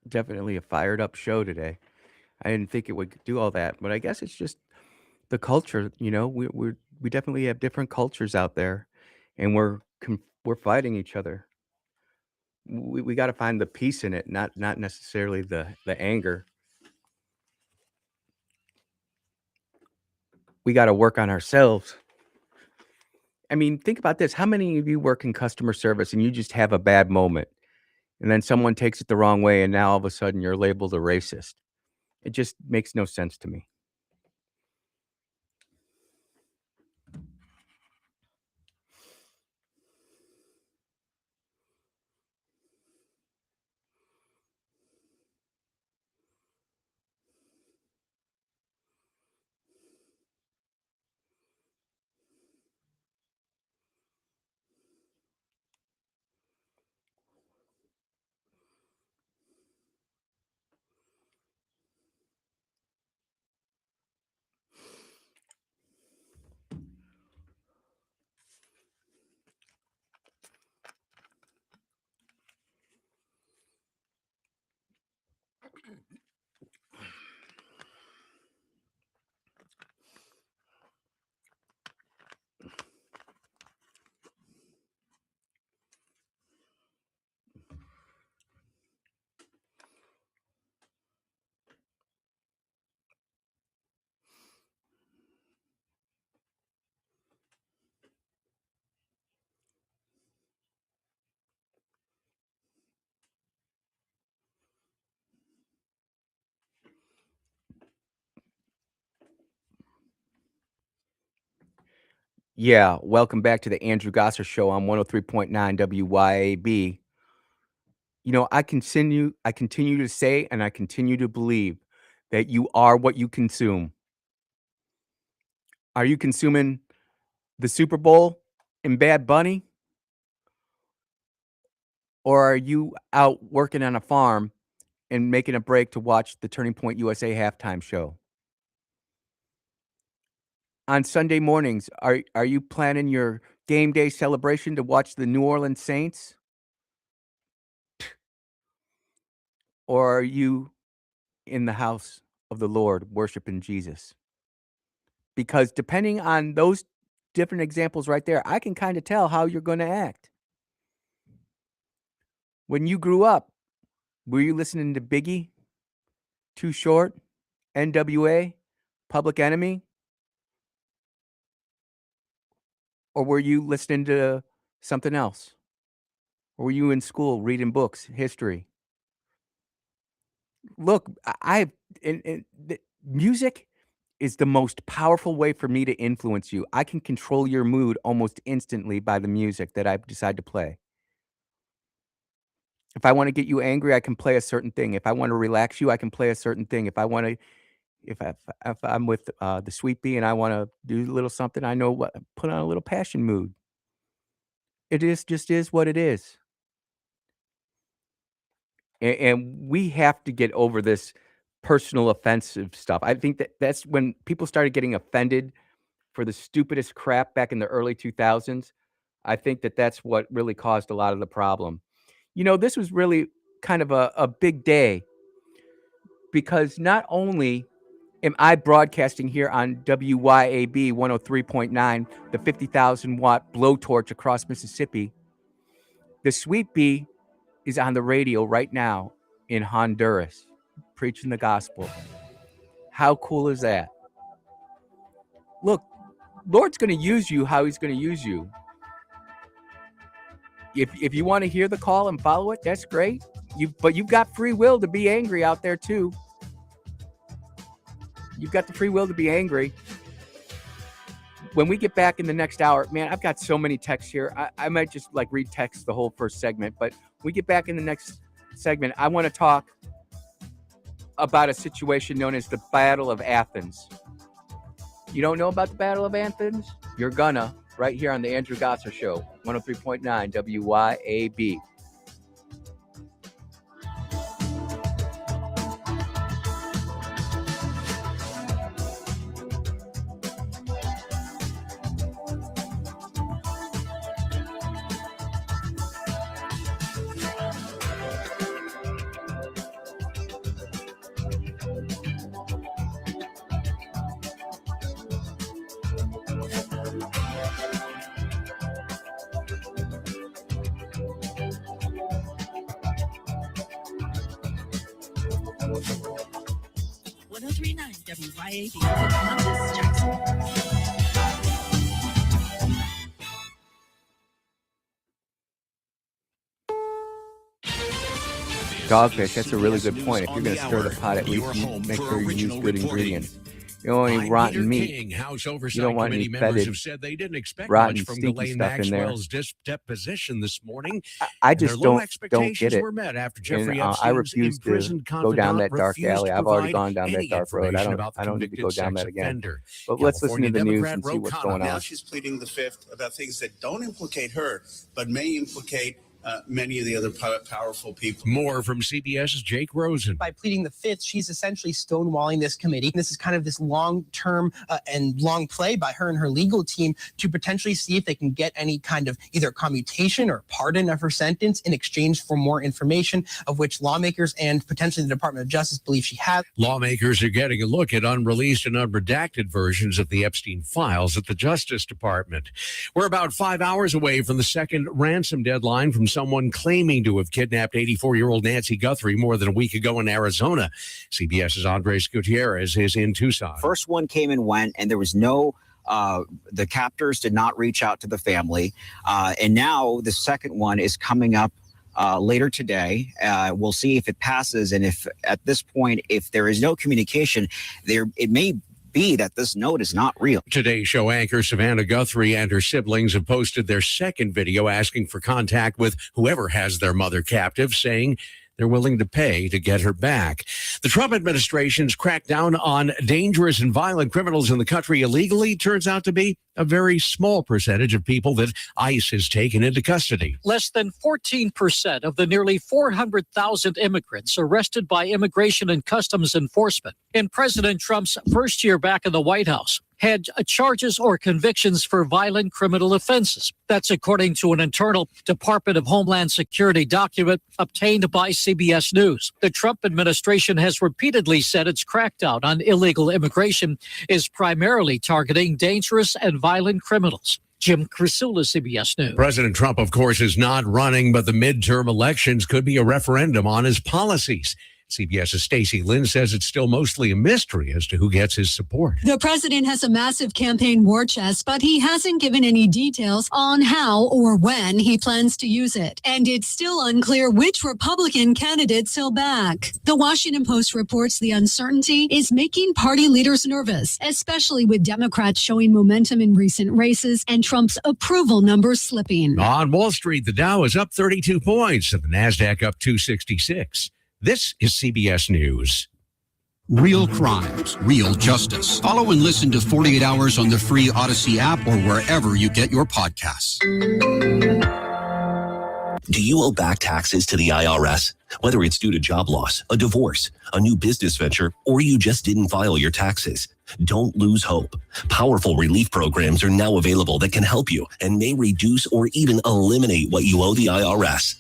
Definitely a fired up show today. I didn't think it would do all that, but I guess it's just the culture. We definitely have different cultures out there, and we're fighting each other. We got to find the peace in it, not necessarily the anger. We got to work on ourselves. I mean, think about this. How many of you work in customer service and you just have a bad moment and then someone takes it the wrong way and now all of a sudden you're labeled a racist? It just makes no sense to me. Yeah, welcome back to the Andrew Gosser Show on 103.9 WYAB. I continue to say and I continue to believe that you are what you consume. Are you consuming the Super Bowl and Bad Bunny? Or are you out working on a farm and making a break to watch the Turning Point USA halftime show? On Sunday mornings, are you planning your game day celebration to watch the New Orleans Saints? Or are you in the house of the Lord worshiping Jesus? Because depending on those different examples right there, I can kind of tell how you're going to act. When you grew up, were you listening to Biggie, Too Short, NWA, Public Enemy? Or were you listening to something else? Or were you in school reading books, history? Look, music is the most powerful way for me to influence you. I can control your mood almost instantly by the music that I decide to play. If I want to get you angry, I can play a certain thing. If I want to relax you, I can play a certain thing. If I'm with the Sweet Bee and I want to do a little something, I know what put on a little passion mood. It just is what it is. And we have to get over this personal offensive stuff. I think that's when people started getting offended for the stupidest crap back in the early 2000s. I think that's what really caused a lot of the problem. This was really kind of a big day because not only am I broadcasting here on WYAB 103.9, the 50,000-watt blowtorch across Mississippi, the Sweet Bee is on the radio right now in Honduras, preaching the gospel. How cool is that? Look, Lord's going to use you how he's going to use you. If you want to hear the call and follow it, that's great. But you've got free will to be angry out there too. You've got the free will to be angry. When we get back in the next hour, man, I've got so many texts here. I might just read text the whole first segment, but we get back in the next segment. I want to talk about a situation known as the Battle of Athens. You don't know about the Battle of Athens? You're gonna, right here on the Andrew Gosser Show, 103.9 WYAB. WYAB, Columbus, Jackson. Dogfish, that's a really good point. If you're going to stir the pot, at least you make sure you use good ingredients. You don't want any rotten meat. You don't want any fetid, rotten, stinky stuff in there. Deposition this morning. I just don't get it. Were met after Jeffrey And, I refuse to go down that dark alley. I've already gone down that dark road. I don't need to go down that again. But let's listen to the news and see what's going Now on. she's pleading the fifth about things that don't implicate her, but may implicate many of the other powerful people. More from CBS's Jake Rosen. By pleading the fifth, she's essentially stonewalling this committee. This is kind of this long-term and long play by her and her legal team to potentially see if they can get any kind of either commutation or pardon of her sentence in exchange for more information, of which lawmakers and potentially the Department of Justice believe she has. Lawmakers are getting a look at unreleased and unredacted versions of the Epstein files at the Justice Department. We're about 5 hours away from the second ransom deadline from someone claiming to have kidnapped 84-year-old Nancy Guthrie more than a week ago in Arizona. CBS's Andres Gutierrez is in Tucson. First one came and went, and there was no the captors did not reach out to the family. And now the second one is coming up later today. We'll see if it passes. And if at this point, if there is no communication, it may be that this note is not real. Today's show anchor Savannah Guthrie and her siblings have posted their second video asking for contact with whoever has their mother captive, saying they're willing to pay to get her back. The Trump administration's crackdown on dangerous and violent criminals in the country illegally turns out to be a very small percentage of people that ICE has taken into custody. Less than 14% of the nearly 400,000 immigrants arrested by Immigration and Customs Enforcement in President Trump's first year back in the White House had charges or convictions for violent criminal offenses. That's according to an internal Department of Homeland Security document obtained by CBS News. The Trump administration has repeatedly said its crackdown on illegal immigration is primarily targeting dangerous and violent criminals. Jim Crisula, CBS News. President Trump, of course, is not running, but the midterm elections could be a referendum on his policies. CBS's Stacey Lynn says it's still mostly a mystery as to who gets his support. The president has a massive campaign war chest, but he hasn't given any details on how or when he plans to use it. And it's still unclear which Republican candidates he'll back. The Washington Post reports the uncertainty is making party leaders nervous, especially with Democrats showing momentum in recent races and Trump's approval numbers slipping. On Wall Street, the Dow is up 32 points and the NASDAQ up 266. This is CBS News. Real crimes, real justice. Follow and listen to 48 Hours on the free Odyssey app or wherever you get your podcasts. Do you owe back taxes to the IRS? Whether it's due to job loss, a divorce, a new business venture, or you just didn't file your taxes, don't lose hope. Powerful relief programs are now available that can help you and may reduce or even eliminate what you owe the IRS.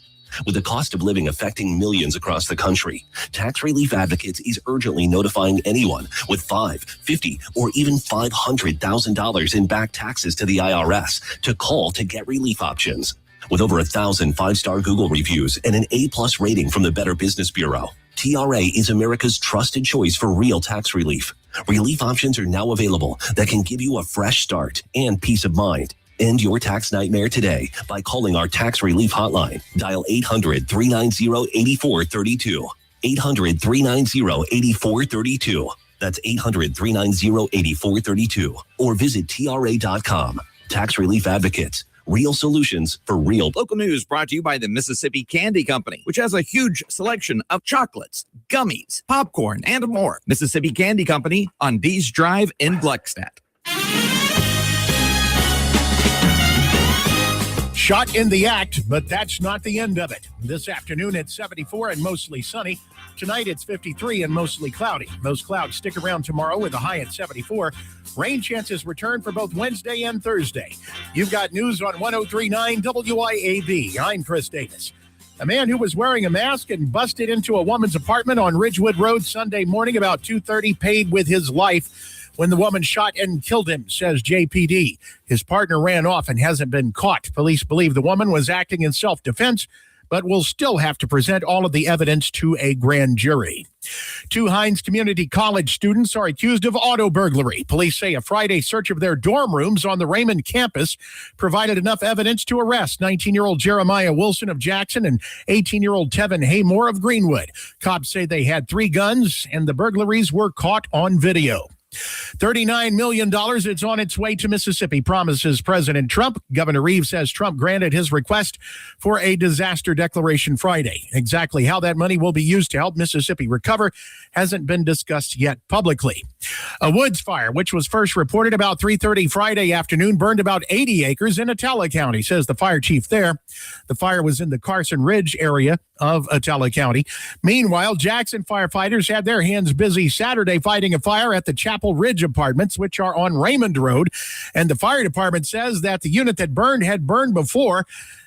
With the cost of living affecting millions across the country, Tax Relief Advocates is urgently notifying anyone with $5, $50, or even $500,000 in back taxes to the IRS to call to get relief options. With over 1,000 5-star Google reviews and an A+ rating from the Better Business Bureau, TRA is America's trusted choice for real tax relief. Relief options are now available that can give you a fresh start and peace of mind. End your tax nightmare today by calling our tax relief hotline. Dial 800-390-8432. 800-390-8432. That's 800-390-8432. Or visit TRA.com. Tax Relief Advocates. Real solutions for real. Local news brought to you by the Mississippi Candy Company, which has a huge selection of chocolates, gummies, popcorn, and more. Mississippi Candy Company on Dees Drive in Gluckstadt. Shot in the act, but that's not the end of it. This afternoon it's 74 and mostly sunny. Tonight it's 53 and mostly cloudy. Those clouds stick around tomorrow with a high at 74. Rain chances return for both Wednesday and Thursday. You've got news on 103.9 WYAB. I'm Chris Davis. A man who was wearing a mask and busted into a woman's apartment on Ridgewood Road Sunday morning about 2:30 paid with his life when the woman shot and killed him, says JPD. His partner ran off and hasn't been caught. Police believe the woman was acting in self-defense, but will still have to present all of the evidence to a grand jury. 2 Hines Community College students are accused of auto burglary. Police say a Friday search of their dorm rooms on the Raymond campus provided enough evidence to arrest 19-year-old Jeremiah Wilson of Jackson and 18-year-old Tevin Haymore of Greenwood. Cops say they had 3 guns, and the burglaries were caught on video. $39 million. It's on its way to Mississippi, promises President Trump. Governor Reeves says Trump granted his request for a disaster declaration Friday. Exactly how that money will be used to help Mississippi recover hasn't been discussed yet publicly. A woods fire, which was first reported about 3:30 Friday afternoon, burned about 80 acres in Atala County, says the fire chief there. The fire was in the Carson Ridge area of Atala County. Meanwhile, Jackson firefighters had their hands busy Saturday fighting a fire at the Chapel Ridge Apartments, which are on Raymond Road. And the fire department says that the unit that burned had burned before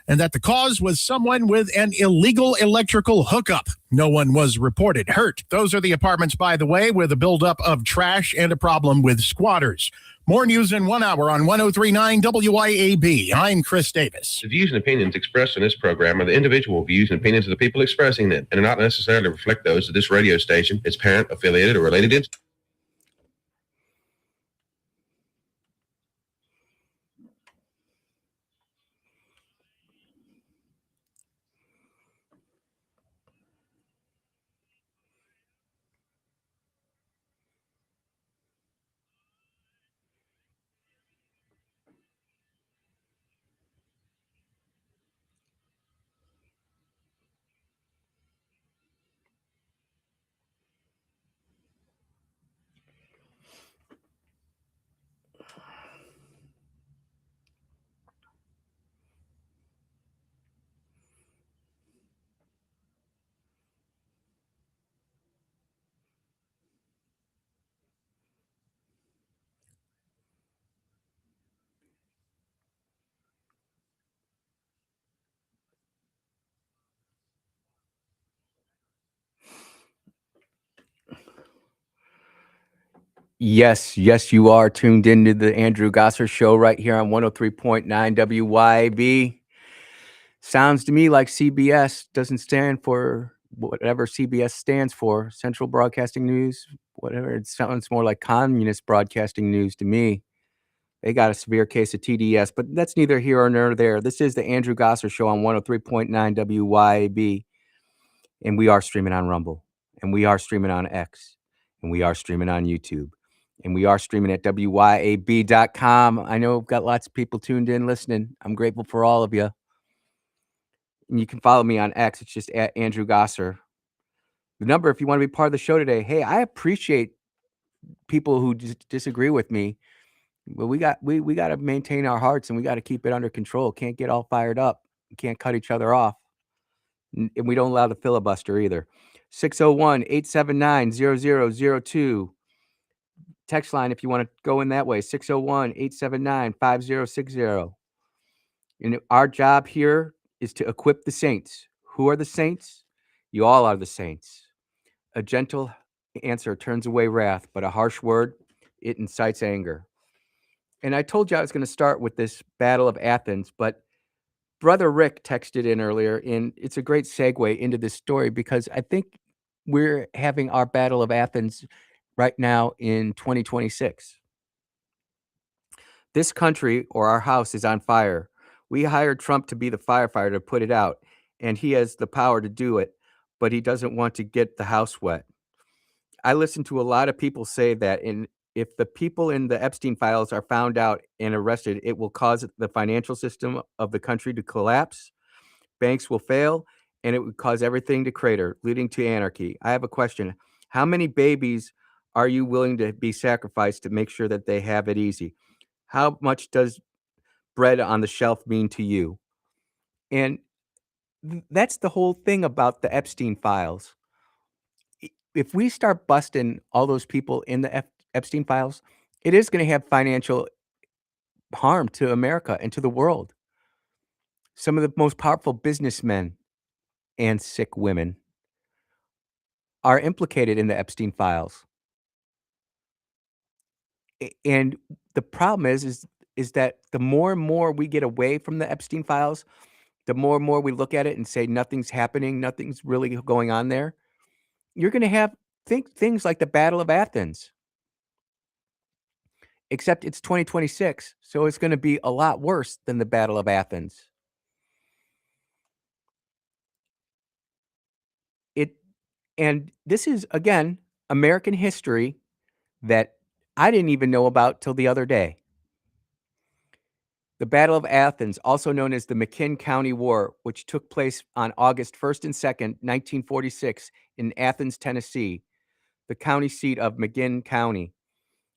and that the cause was someone with an illegal electrical hookup. No one was reported hurt. Those are the apartments, by the way, with a buildup of trash and a problem with squatters. More news in 1 hour on 103.9 WYAB. I'm Chris Davis. The views and opinions expressed in this program are the individual views and opinions of the people expressing them and do not necessarily reflect those of this radio station, its parent, affiliated, or related entities. Yes, you are tuned into the Andrew Gosser Show right here on 103.9 WYAB. Sounds to me like CBS doesn't stand for whatever CBS stands for, Central Broadcasting News, whatever. It sounds more like Communist Broadcasting News to me. They got a severe case of TDS, but that's neither here nor there. This is the Andrew Gosser Show on 103.9 WYAB, and we are streaming on Rumble, and we are streaming on X, and we are streaming on YouTube. And we are streaming at WYAB.com. I know we've got lots of people tuned in listening. I'm grateful for all of you. And you can follow me on X. It's just at Andrew Gosser. The number, if you want to be part of the show today. Hey, I appreciate people who disagree with me. But we got to maintain our hearts, and we got to keep it under control. Can't get all fired up. We can't cut each other off. And we don't allow the filibuster either. 601-879-0002. Text line if you want to go in that way, 601-879-5060. And our job here is to equip the saints. Who are the saints? You all are the saints. A gentle answer turns away wrath, but a harsh word, it incites anger. And I told you I was going to start with this Battle of Athens, but Brother Rick texted in earlier, and it's a great segue into this story because I think we're having our Battle of Athens right now in 2026. This country, or our house, is on fire. We hired Trump to be the firefighter to put it out, and he has the power to do it, but he doesn't want to get the house wet. I listen to a lot of people say that, and if the people in the Epstein files are found out and arrested, it will cause the financial system of the country to collapse, banks will fail, and it would cause everything to crater, leading to anarchy. I have a question. How many babies are you willing to be sacrificed to make sure that they have it easy? How much does bread on the shelf mean to you? And that's the whole thing about the Epstein files. If we start busting all those people in the Epstein files, it is going to have financial harm to America and to the world. Some of the most powerful businessmen and sick women are implicated in the Epstein files. And the problem is that the more and more we get away from the Epstein files, the more and more we look at it and say nothing's happening, nothing's really going on there, you're going to have things like the Battle of Athens. Except it's 2026, so it's going to be a lot worse than the Battle of Athens. And this is, again, American history that I didn't even know about till the other day. The Battle of Athens, also known as the McKinn County War, which took place on August 1st and 2nd, 1946 in Athens, Tennessee, the county seat of McKinn County.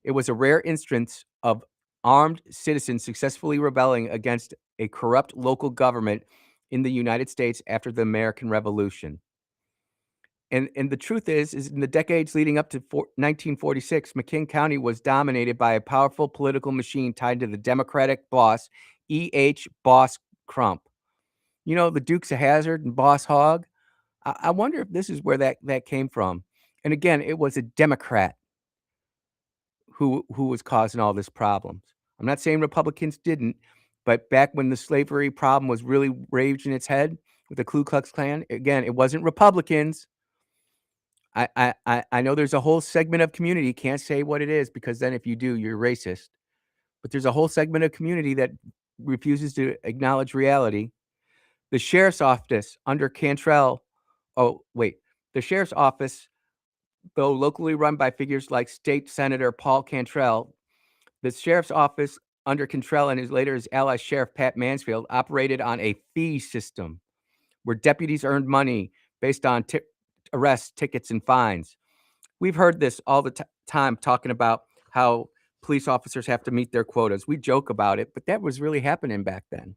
It was a rare instance of armed citizens successfully rebelling against a corrupt local government in the United States after the American Revolution. And the truth is in the decades leading up to 1946, McKinn County was dominated by a powerful political machine tied to the Democratic boss, E.H. Boss Crump. You know, the Dukes of Hazzard and Boss Hogg. I wonder if this is where that came from. And again, it was a Democrat who was causing all this problems. I'm not saying Republicans didn't, but back when the slavery problem was really raging its head with the Ku Klux Klan, again, it wasn't Republicans. I know there's a whole segment of community, can't say what it is because then if you do, you're racist. But there's a whole segment of community that refuses to acknowledge reality. The sheriff's office under Cantrell, the sheriff's office, though locally run by figures like State Senator Paul Cantrell, the sheriff's office under Cantrell and his ally Sheriff Pat Mansfield operated on a fee system where deputies earned money based on arrests, tickets, and fines. We've heard this all the time talking about how police officers have to meet their quotas. We joke about it, but that was really happening back then.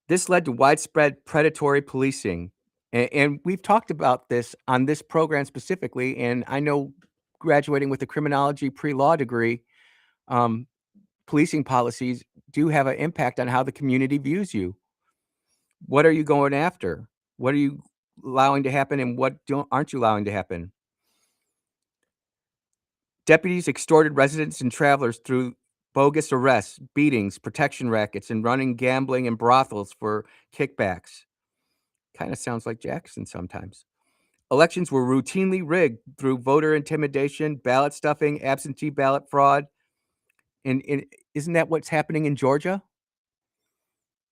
This led to widespread predatory policing. And we've talked about this on this program specifically. And I know graduating with a criminology pre-law degree, policing policies do have an impact on how the community views you. What are you going after? What are you allowing to happen and what aren't you allowing to happen? Deputies extorted residents and travelers through bogus arrests, beatings, protection rackets, and running gambling and brothels for kickbacks. Kind of sounds like Jackson sometimes. Elections were routinely rigged through voter intimidation, ballot stuffing, absentee ballot fraud. And isn't that what's happening in Georgia?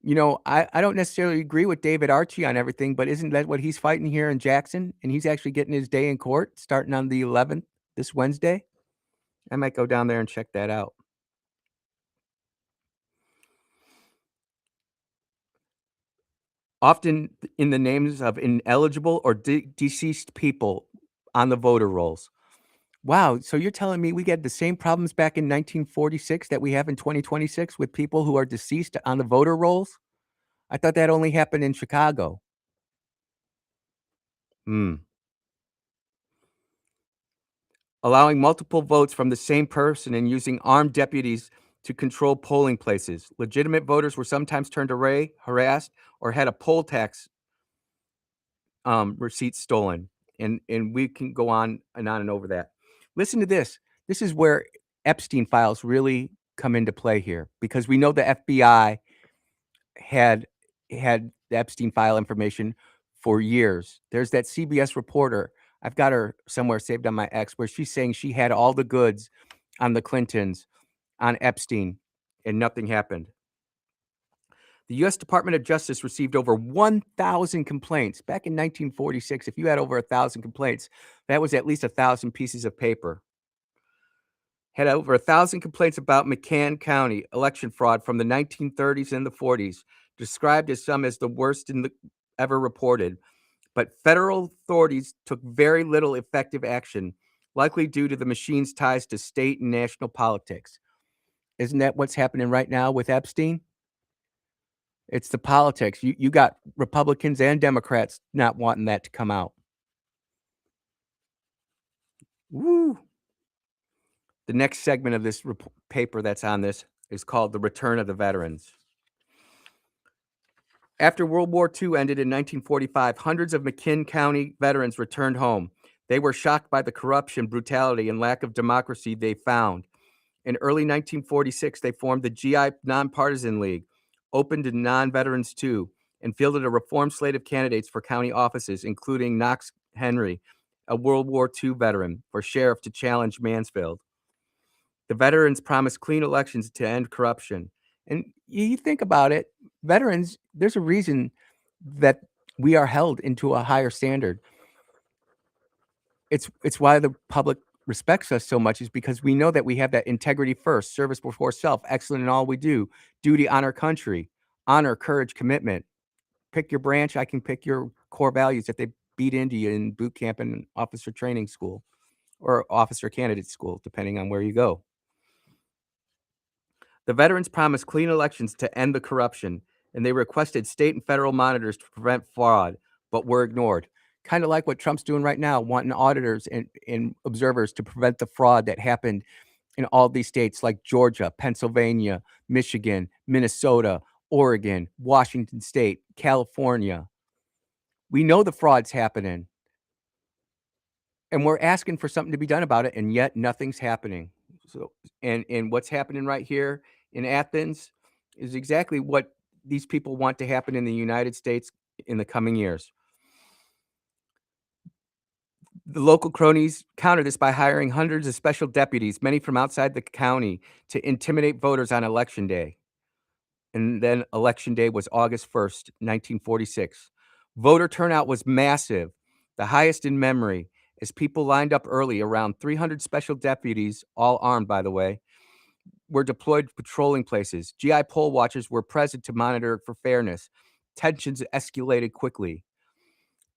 You know, I don't necessarily agree with David Archie on everything, but isn't that what he's fighting here in Jackson? And he's actually getting his day in court starting on the 11th, this Wednesday. I might go down there and check that out. Often in the names of ineligible or deceased people on the voter rolls. Wow, so you're telling me we had the same problems back in 1946 that we have in 2026 with people who are deceased on the voter rolls? I thought that only happened in Chicago. Allowing multiple votes from the same person and using armed deputies to control polling places. Legitimate voters were sometimes turned away, harassed, or had a poll tax receipt stolen. And we can go on and over that. Listen to this. This is where Epstein files really come into play here because we know the FBI had the Epstein file information for years. There's that CBS reporter. I've got her somewhere saved on my X where she's saying she had all the goods on the Clintons, on Epstein, and nothing happened. The U.S. Department of Justice received over 1,000 complaints. Back in 1946, if you had over 1,000 complaints, that was at least 1,000 pieces of paper. Had over 1,000 complaints about McKinn County election fraud from the 1930s and the 40s, described as some as the worst ever reported. But federal authorities took very little effective action, likely due to the machine's ties to state and national politics. Isn't that what's happening right now with Epstein? It's the politics. You got Republicans and Democrats not wanting that to come out. Woo. The next segment of this paper that's on this is called The Return of the Veterans. After World War II ended in 1945, hundreds of McKinn County veterans returned home. They were shocked by the corruption, brutality, and lack of democracy they found. In early 1946, they formed the GI Nonpartisan League, opened to non-veterans too, and fielded a reform slate of candidates for county offices, including Knox Henry, a World War II veteran, for sheriff to challenge Mansfield. The veterans promised clean elections to end corruption. And you think about it, veterans, there's a reason that we are held into a higher standard. It's why the public respects us so much, is because we know that we have that integrity first, service before self, excellent in all we do, duty, honor, country, honor, courage, commitment. Pick your branch. I can pick your core values that they beat into you in boot camp and officer training school or officer candidate school, depending on where you go. The veterans promised clean elections to end the corruption, and they requested state and federal monitors to prevent fraud, but were ignored. Kind of like what Trump's doing right now, wanting auditors and observers to prevent the fraud that happened in all these states like Georgia, Pennsylvania, Michigan, Minnesota, Oregon, Washington State, California. We know the fraud's happening, and we're asking for something to be done about it, and yet nothing's happening. So, and what's happening right here in Athens is exactly what these people want to happen in the United States in the coming years. The local cronies countered this by hiring hundreds of special deputies, many from outside the county, to intimidate voters on Election Day. And then Election Day was August 1st, 1946. Voter turnout was massive, the highest in memory, as people lined up early. Around 300 special deputies, all armed, by the way, were deployed patrolling places. GI poll watchers were present to monitor for fairness. Tensions escalated quickly.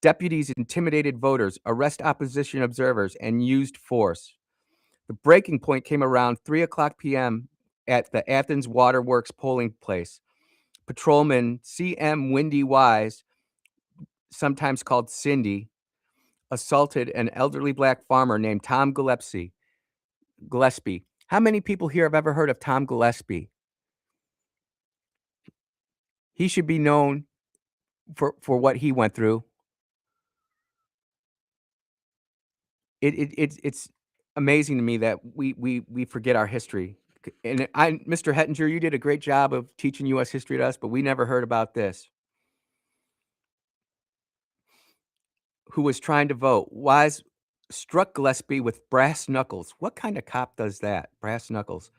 Deputies intimidated voters, arrest opposition observers, and used force. The breaking point came around 3:00 p.m. at the Athens Waterworks polling place. Patrolman C.M. Windy Wise, sometimes called Cindy, assaulted an elderly black farmer named Tom Gillespie. How many people here have ever heard of Tom Gillespie? He should be known for what he went through. It's amazing to me that we forget our history. And Mr. Hettinger, you did a great job of teaching U.S. history to us, but we never heard about this. Who was trying to vote? Wise struck Gillespie with brass knuckles. What kind of cop does that? Brass knuckles.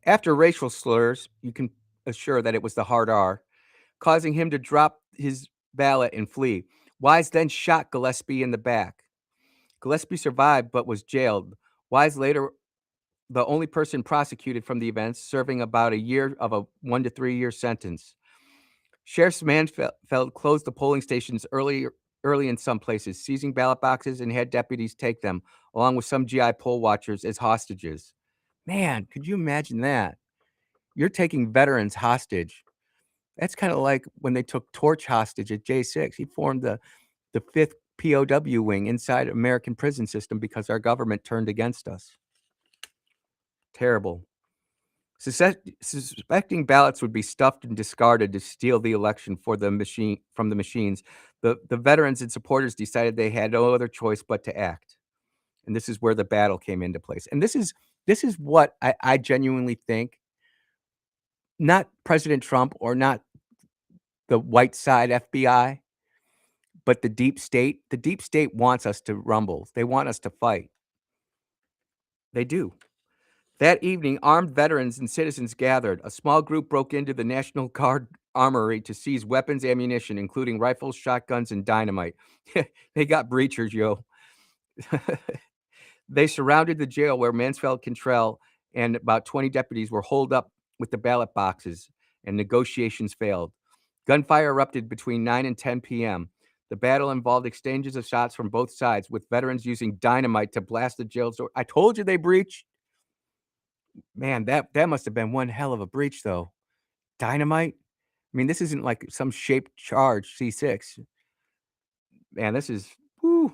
After racial slurs, you can assure that it was the hard R, causing him to drop his ballot and flee. Wise then shot Gillespie in the back. Gillespie survived but was jailed. Wise later the only person prosecuted from the events, serving about a year of a 1 to 3 year sentence. Sheriff's Mansfield closed the polling stations early in some places, seizing ballot boxes and had deputies take them, along with some GI poll watchers, as hostages. Man, could you imagine that? You're taking veterans hostage. That's kind of like when they took Torch hostage at J6. He formed the 5th POW wing inside American prison system because our government turned against us. Terrible. Suspecting ballots would be stuffed and discarded to steal the election from the machines, the veterans and supporters decided they had no other choice but to act. And this is where the battle came into place. And this is what I genuinely think, not President Trump or not the white side FBI, but the deep state. The deep state wants us to rumble. They want us to fight. They do. That evening, armed veterans and citizens gathered. A small group broke into the National Guard armory to seize weapons, ammunition, including rifles, shotguns, and dynamite. They got breachers, yo. They surrounded the jail where Mansfield Cantrell and about 20 deputies were holed up with the ballot boxes, and negotiations failed. Gunfire erupted between 9 and 10 p.m. The battle involved exchanges of shots from both sides, with veterans using dynamite to blast the jail's door. I told you they breached. Man, that must have been one hell of a breach, though. Dynamite? I mean, this isn't like some shaped charge, C6. Man, this is, whew.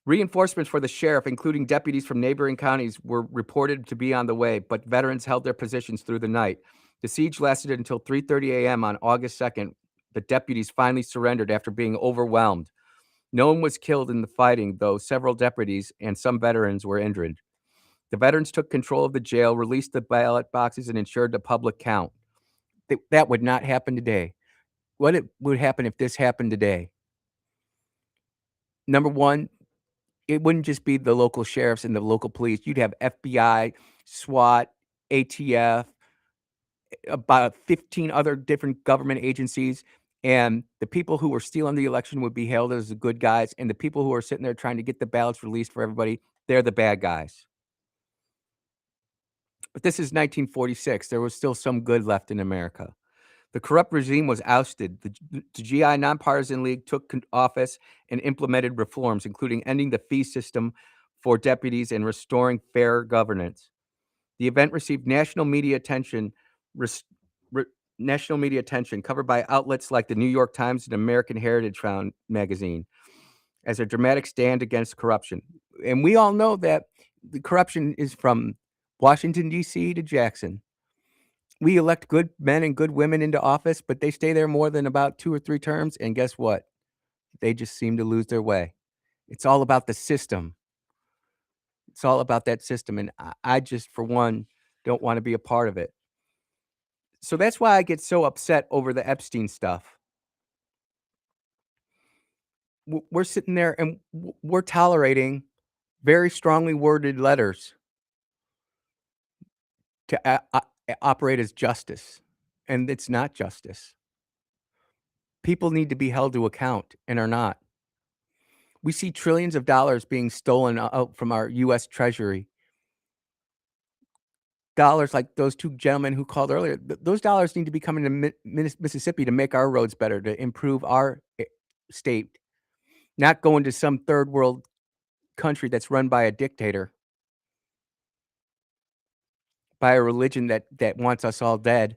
Reinforcements for the sheriff, including deputies from neighboring counties, were reported to be on the way, but veterans held their positions through the night. The siege lasted until 3:30 a.m. on August 2nd. The deputies finally surrendered after being overwhelmed. No one was killed in the fighting, though several deputies and some veterans were injured. The veterans took control of the jail, released the ballot boxes, and ensured the public count. That would not happen today. What it would happen if this happened today? Number one, it wouldn't just be the local sheriffs and the local police. You'd have FBI, SWAT, ATF, about 15 other different government agencies, and the people who were stealing the election would be hailed as the good guys, and the people who are sitting there trying to get the ballots released for everybody, they're the bad guys. But this is 1946. There was still some good left in America. The corrupt regime was ousted. The GI Nonpartisan League took office and implemented reforms, including ending the fee system for deputies and restoring fair governance. The event received national media attention, covered by outlets like the New York Times and American Heritage magazine, as a dramatic stand against corruption. And we all know that the corruption is from Washington, D.C. to Jackson. We elect good men and good women into office, but they stay there more than about 2 or 3 terms, and guess what? They just seem to lose their way. It's all about the system. It's all about that system, and I just, for one, don't want to be a part of it. So that's why I get so upset over the Epstein stuff. We're sitting there and we're tolerating very strongly worded letters to operate as justice, and it's not justice. People need to be held to account and are not. We see trillions of dollars being stolen out from our U.S. Treasury. Dollars like those 2 gentlemen who called earlier, those dollars need to be coming to Mississippi to make our roads better, to improve our state, not going to some third world country that's run by a dictator, by a religion that wants us all dead.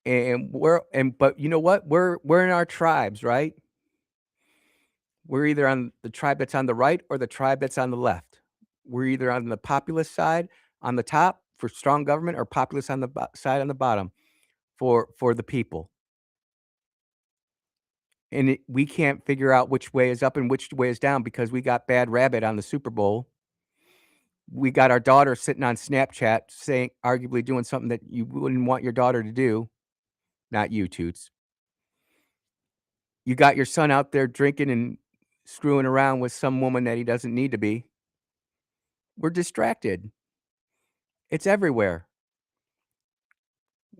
But you know what? We're in our tribes, right? We're either on the tribe that's on the right or the tribe that's on the left. We're either on the populist side on the top for strong government, or populist on the side on the bottom for the people. And we can't figure out which way is up and which way is down because we got Bad Rabbit on the Superbowl. We got our daughter sitting on Snapchat saying, arguably doing something that you wouldn't want your daughter to do. Not you, Toots. You got your son out there drinking and screwing around with some woman that he doesn't need to be. We're distracted. It's everywhere.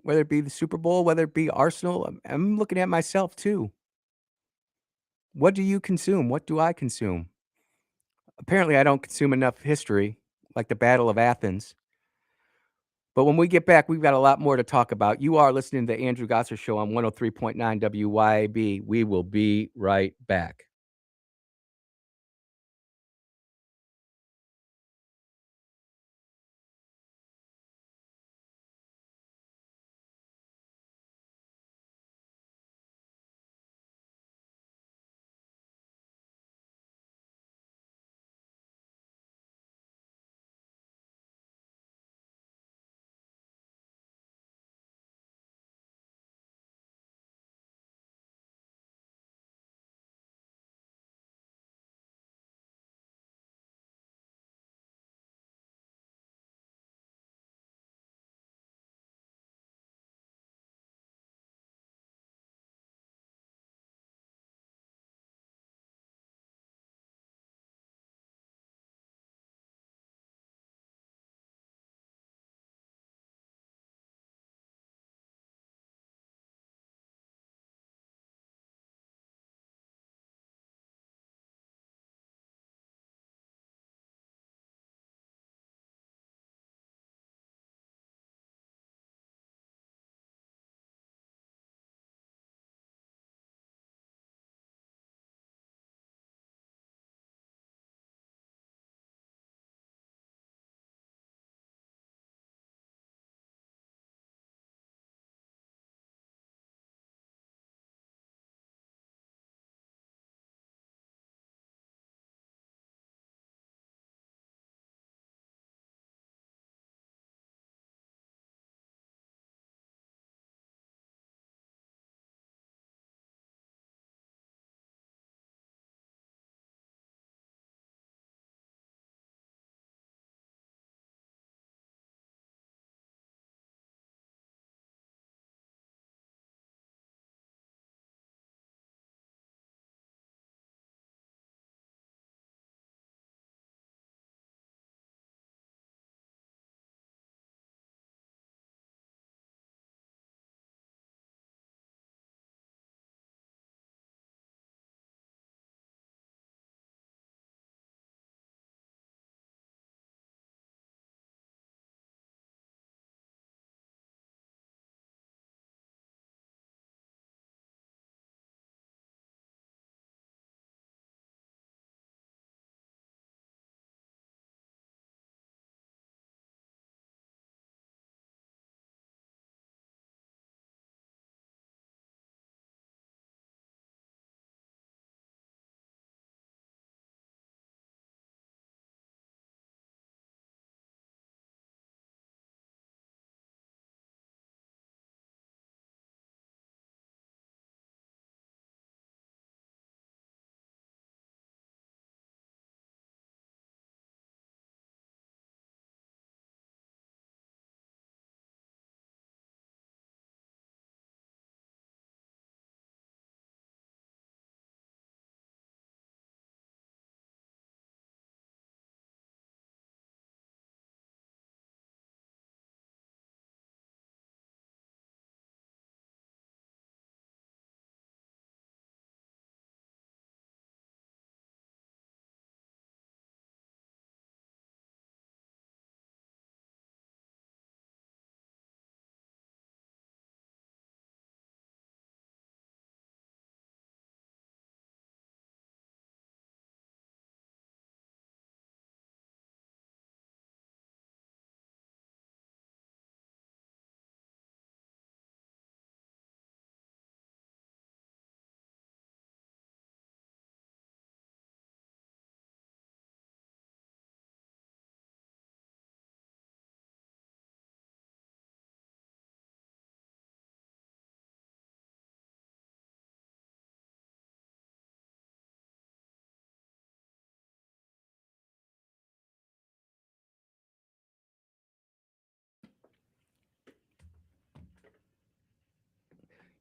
Whether it be the Super Bowl, whether it be Arsenal, I'm looking at myself too. What do you consume? What do I consume? Apparently, I don't consume enough history, like the Battle of Athens. But when we get back, we've got a lot more to talk about. You are listening to the Andrew Gosser Show on 103.9 WYAB. We will be right back.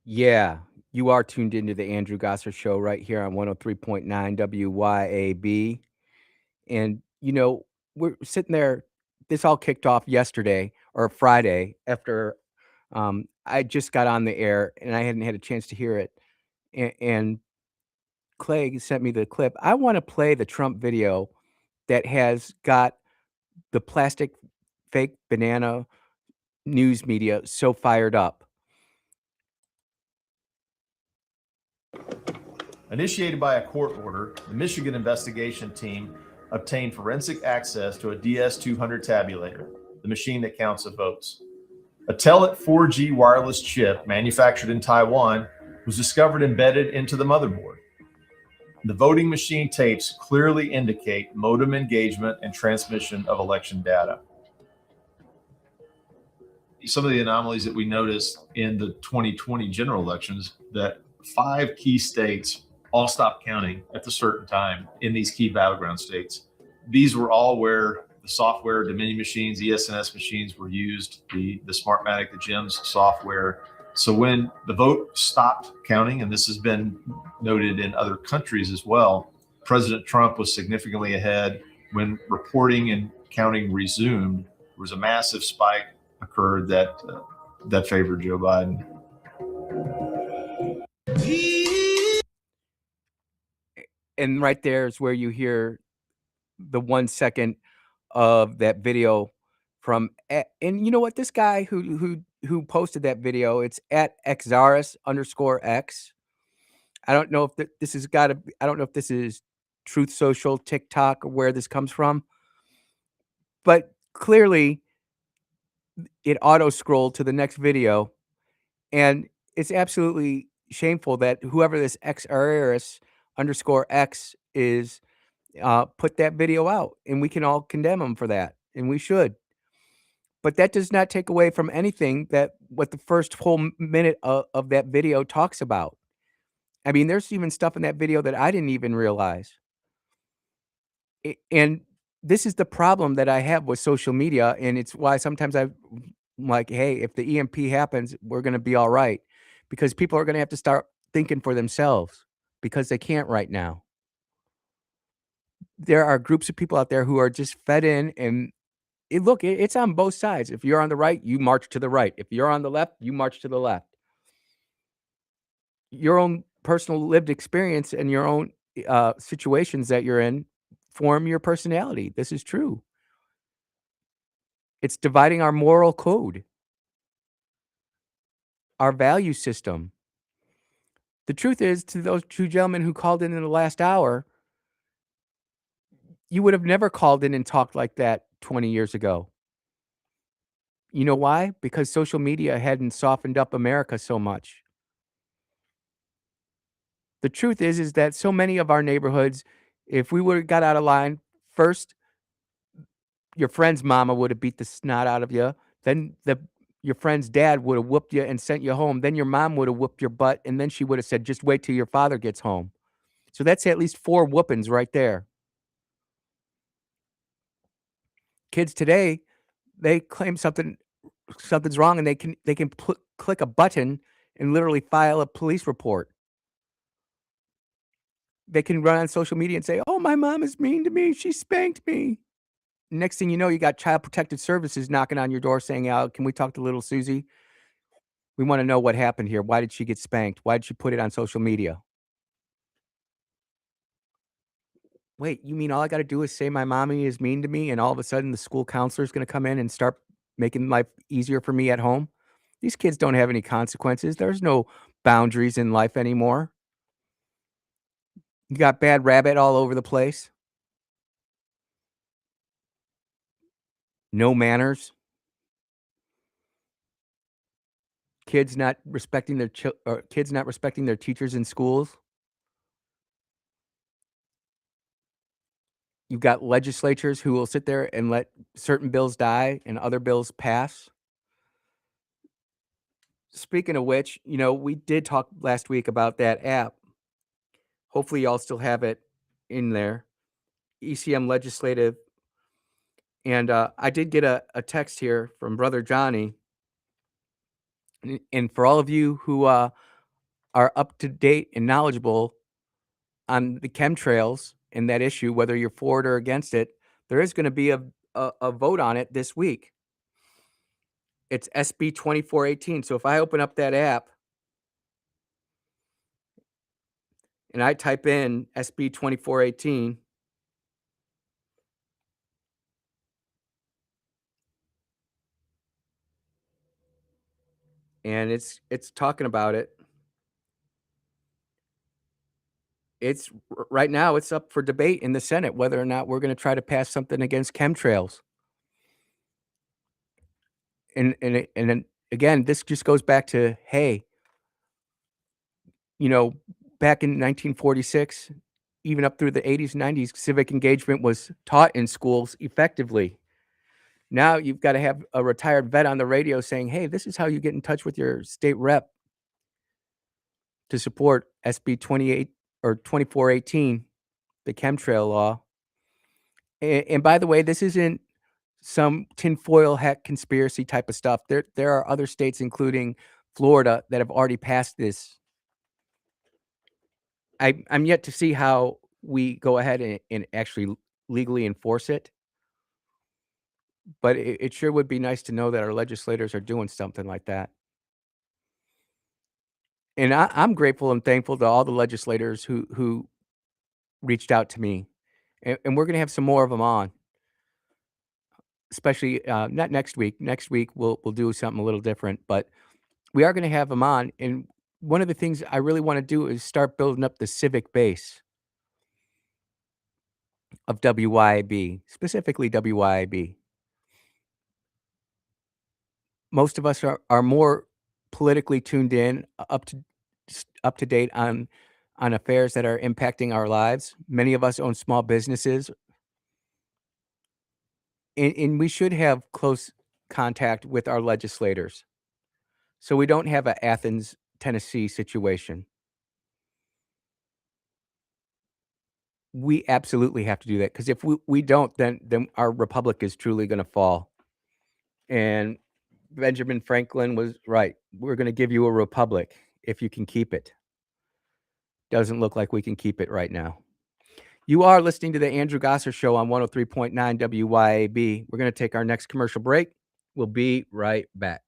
Yeah, you are tuned into the Andrew Gosser Show right here on 103.9 WYAB. And, we're sitting there. This all kicked off yesterday or Friday after I just got on the air and I hadn't had a chance to hear it. And Clay sent me the clip. I want to play the Trump video that has got the plastic fake banana news media so fired up. Initiated by a court order, the Michigan investigation team obtained forensic access to a DS200 tabulator, the machine that counts the votes. A Telit 4G wireless chip manufactured in Taiwan was discovered embedded into the motherboard. The voting machine tapes clearly indicate modem engagement and transmission of election data. Some of the anomalies that we noticed in the 2020 general elections, that 5 key states all stopped counting at a certain time in these key battleground states. These were all where the software, Dominion machines, ESNS machines were used, the Smartmatic, the GEMS software. So when the vote stopped counting, and this has been noted in other countries as well, President Trump was significantly ahead. When reporting and counting resumed, there was a massive spike occurred that favored Joe Biden. And right there is where you hear the 1 second of that video from, and you know what? This guy who posted that video, it's at Xaris_X. I don't know if this has got to. I don't know if this is Truth Social, TikTok, or where this comes from, but clearly it auto scrolled to the next video, and it's absolutely shameful that whoever this Xaris_X is put that video out, and we can all condemn him for that, and we should. But that does not take away from anything that what the first whole minute of that video talks about. I mean, there's even stuff in that video that I didn't even realize. And this is the problem that I have with social media, and it's why sometimes I'm like, hey, if the EMP happens, we're going to be all right, because people are going to have to start thinking for themselves because they can't right now. There are groups of people out there who are just fed in, and it's on both sides. If you're on the right, you march to the right. If you're on the left, you march to the left. Your own personal lived experience and your own situations that you're in form your personality. This is true. It's dividing our moral code, our value system. The truth is, to those two gentlemen who called in the last hour, you would have never called in and talked like that 20 years ago. You know why? Because social media hadn't softened up America so much. The truth is that so many of our neighborhoods, if we would have got out of line, first, your friend's mama would have beat the snot out of you. Then your friend's dad would have whooped you and sent you home. Then your mom would have whooped your butt, and then she would have said, just wait till your father gets home. So that's at least 4 whoopings right there. Kids today, they claim something's wrong, and they can click a button and literally file a police report. They can run on social media and say, oh, my mom is mean to me. She spanked me. Next thing you know, you got Child Protective Services knocking on your door saying, can we talk to little Susie? We want to know what happened here. Why did she get spanked? Why did she put it on social media? Wait, you mean all I got to do is say my mommy is mean to me, and all of a sudden the school counselor is going to come in and start making life easier for me at home? These kids don't have any consequences. There's no boundaries in life anymore. You got bad rabbit all over the place. No manners. Kids not respecting their teachers in schools. You've got legislatures who will sit there and let certain bills die and other bills pass. Speaking of which, we did talk last week about that app. Hopefully y'all still have it in there. ECM Legislative. And I did get a text here from Brother Johnny. And for all of you who are up to date and knowledgeable on the chemtrails and that issue, whether you're for it or against it, there is going to be a vote on it this week. It's SB 2418. So if I open up that app and I type in SB 2418, and it's talking about it. It's right now it's up for debate in the Senate whether or not we're going to try to pass something against chemtrails. And then again, this just goes back to, hey, back in 1946, even up through the 80s and 90s, civic engagement was taught in schools effectively. Now you've got to have a retired vet on the radio saying, hey, this is how you get in touch with your state rep to support SB 28 or 2418, the chemtrail law. And by the way, this isn't some tinfoil hat conspiracy type of stuff. There are other states, including Florida, that have already passed this. I'm yet to see how we go ahead and actually legally enforce it. But it sure would be nice to know that our legislators are doing something like that. And I'm grateful and thankful to all the legislators who reached out to me. And we're going to have some more of them on, especially not next week. Next week, we'll do something a little different. But we are going to have them on. And one of the things I really want to do is start building up the civic base of WYAB, specifically WYAB. Most of us are more politically tuned in, up to date on affairs that are impacting our lives. Many of us own small businesses, and we should have close contact with our legislators, so we don't have a Athens, Tennessee situation. We absolutely have to do that, because if we don't, then our republic is truly going to fall. And Benjamin Franklin was right. We're going to give you a republic if you can keep it. Doesn't look like we can keep it right now. You are listening to the Andrew Gosser Show on 103.9 WYAB. We're going to take our next commercial break. We'll be right back.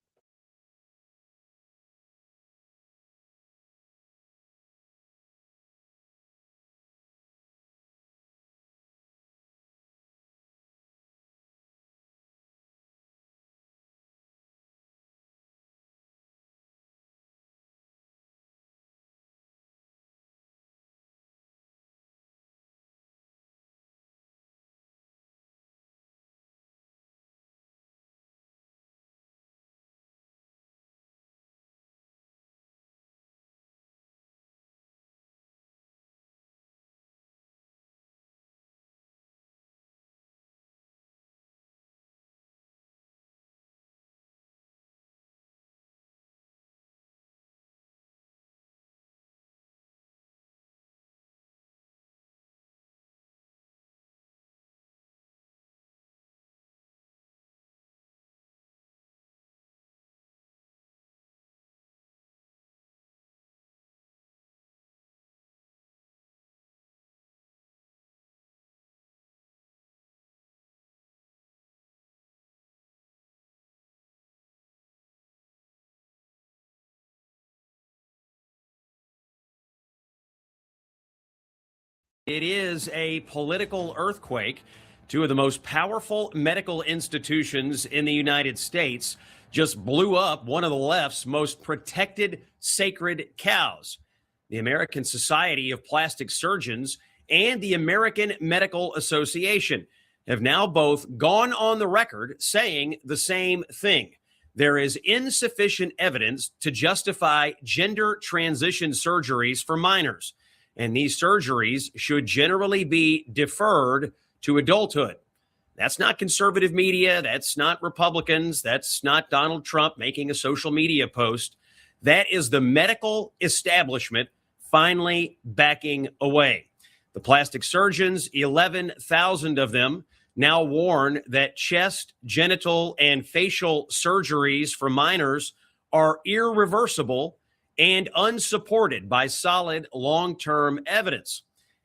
It is a political earthquake. Two of the most powerful medical institutions in the United States just blew up one of the left's most protected sacred cows. The American Society of Plastic Surgeons and the American Medical Association have now both gone on the record saying the same thing. There is insufficient evidence to justify gender transition surgeries for minors, and these surgeries should generally be deferred to adulthood. That's not conservative media. That's not Republicans. That's not Donald Trump making a social media post. That is the medical establishment finally backing away. The plastic surgeons, 11,000 of them, now warn that chest, genital, and facial surgeries for minors are irreversible and unsupported by solid long-term evidence.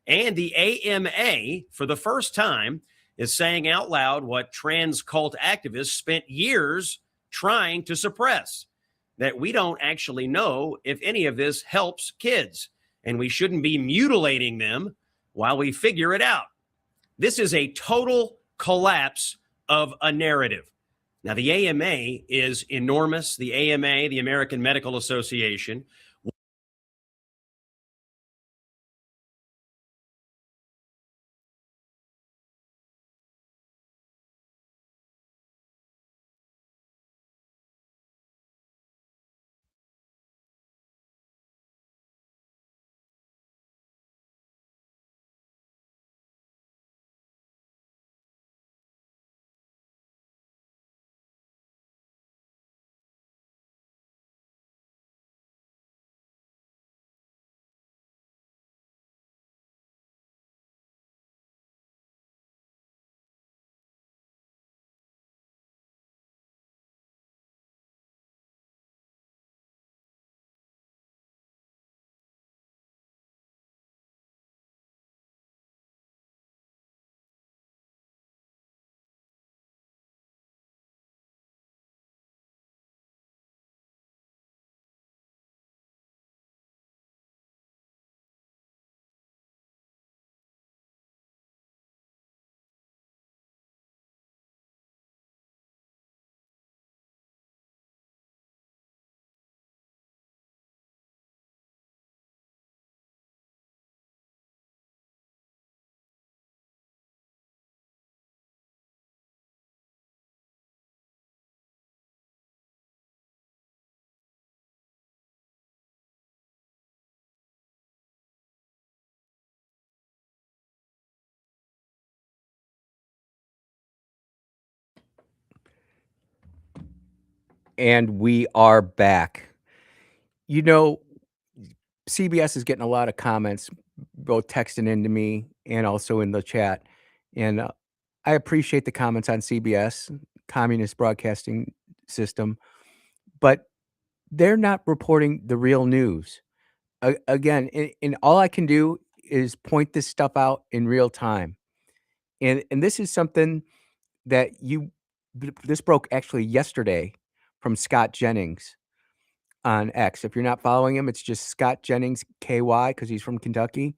And the AMA, for the first time, is saying out loud what trans cult activists spent years trying to suppress, that we don't actually know if any of this helps kids, and we shouldn't be mutilating them while we figure it out. This is a total collapse of a narrative. Now, the AMA is enormous. The AMA, the American Medical Association, And we are back. You know, CBS is getting a lot of comments, both texting into me and also in the chat. And I appreciate the comments on CBS, Communist Broadcasting System, but they're not reporting the real news. Again, and all I can do is point this stuff out in real time. And this is something that this broke actually yesterday from Scott Jennings on X. If you're not following him, it's just Scott Jennings KY because he's from Kentucky.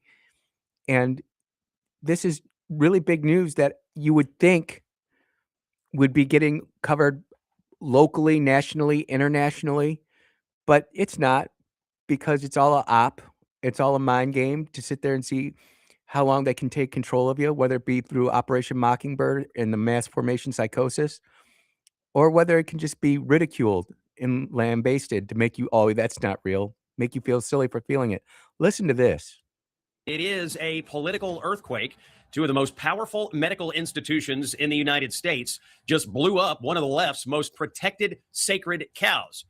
And this is really big news that you would think would be getting covered locally, nationally, internationally, but it's not, because it's all a op. It's all a mind game to sit there and see how long they can take control of you, whether it be through Operation Mockingbird and the mass formation psychosis, or whether it can just be ridiculed and lambasted to make you, oh, that's not real, make you feel silly for feeling it. Listen to this. it is a political earthquake. Two of the most powerful medical institutions in the United States just blew up one of the left's most protected sacred cows.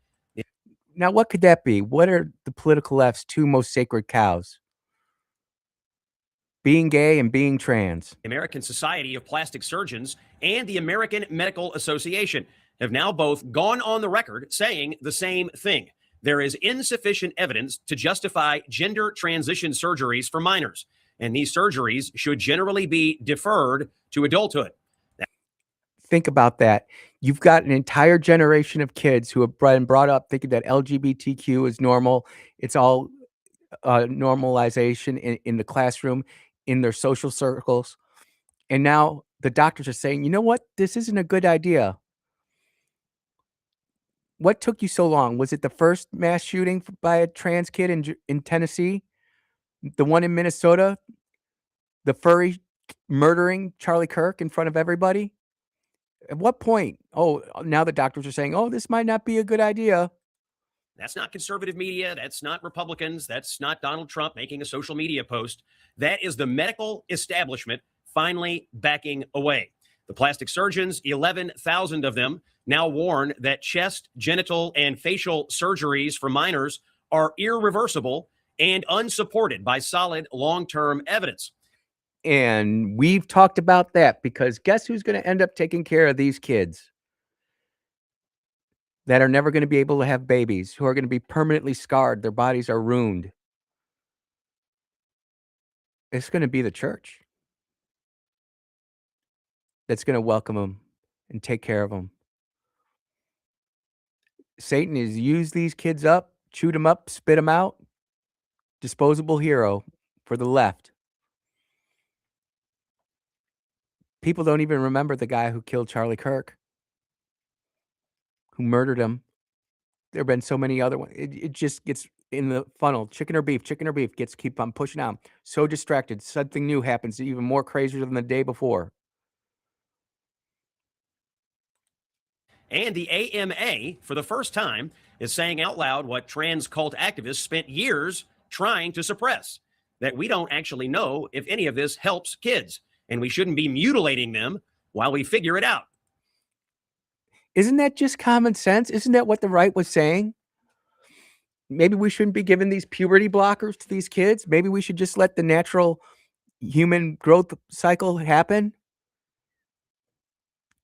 Now, what could that be? What are the political left's two most sacred cows? Being gay and being trans. The American Society of Plastic Surgeons and the American Medical Association have now both gone on the record saying the same thing. There is insufficient evidence to justify gender transition surgeries for minors, and these surgeries should generally be deferred to adulthood. Think about that. You've got an entire generation of kids who have been brought up thinking that LGBTQ is normal. It's all normalization in the classroom, in their social circles. And now the doctors are saying, you know what? This isn't a good idea. What took you so long? Was it the first mass shooting by a trans kid in Tennessee? The one in Minnesota? The furry murdering Charlie Kirk in front of everybody? At what point? Oh, now the doctors are saying, oh, this might not be a good idea. That's not conservative media. That's not Republicans. That's not Donald Trump making a social media post. That is the medical establishment finally backing away. The plastic surgeons, 11,000 of them, now warn that chest, genital, and facial surgeries for minors are irreversible and unsupported by solid long-term evidence. And we've talked about that, because guess who's going to end up taking care of these kids? that are never going to be able to have babies, who are going to be permanently scarred. Their bodies are ruined. It's going to be the church that's going to welcome them and take care of them. Satan has used these kids up, chewed them up, spit them out. Disposable hero for the left. People don't even remember the guy who killed Charlie Kirk, who murdered him. There have been so many other ones. It just gets in the funnel. Chicken or beef, keep on pushing on. So distracted. Something new happens, even more crazier than the day before. And the AMA, for the first time, is saying out loud what trans cult activists spent years trying to suppress, that we don't actually know if any of this helps kids, and we shouldn't be mutilating them while we figure it out. Isn't that just common sense? Isn't that what the right was saying? Maybe we shouldn't be giving these puberty blockers to these kids. Maybe we should just let the natural human growth cycle happen.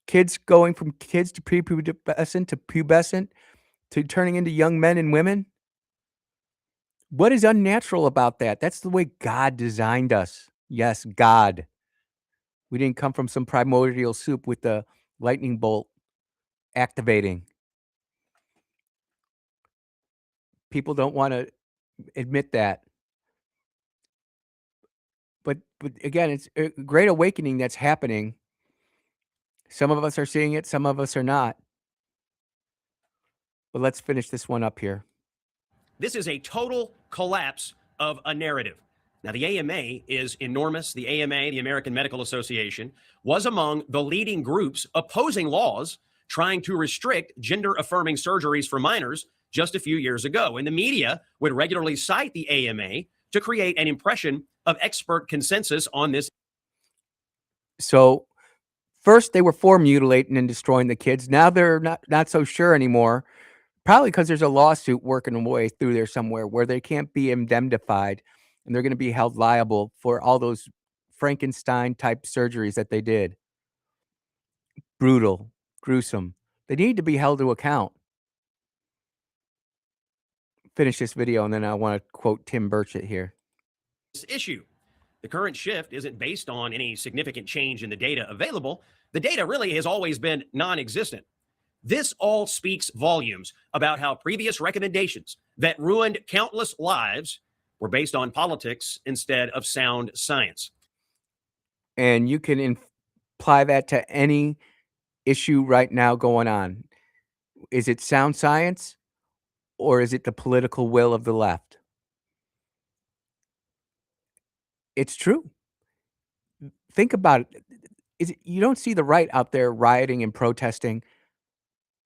Kids going from kids to prepubescent to pubescent to turning into young men and women. What is unnatural about that? That's the way God designed us. Yes, God. We didn't come from some primordial soup with the lightning bolt activating. People don't want to admit that. But again, it's a great awakening that's happening. Some of us are seeing it, some of us are not. But let's finish this one up here. This is a total collapse of a narrative. Now, the AMA is enormous. The AMA, the American Medical Association, was among the leading groups opposing laws trying to restrict gender-affirming surgeries for minors just a few years ago. And the media would regularly cite the AMA to create an impression of expert consensus on this. So first they were for mutilating and destroying the kids. Now they're not so sure anymore. Probably because there's a lawsuit working their way through there somewhere where they can't be indemnified and they're going to be held liable for all those Frankenstein type surgeries that they did. Brutal, gruesome. They need to be held to account. Finish this video and then I want to quote Tim Burchett here. This issue. The current shift isn't based on any significant change in the data available. The data really has always been non-existent. This all speaks volumes about how previous recommendations that ruined countless lives were based on politics instead of sound science. And you can apply that to any issue right now going on. Is it sound science or is it the political will of the left? It's true. Think about it. You don't see the right out there rioting and protesting.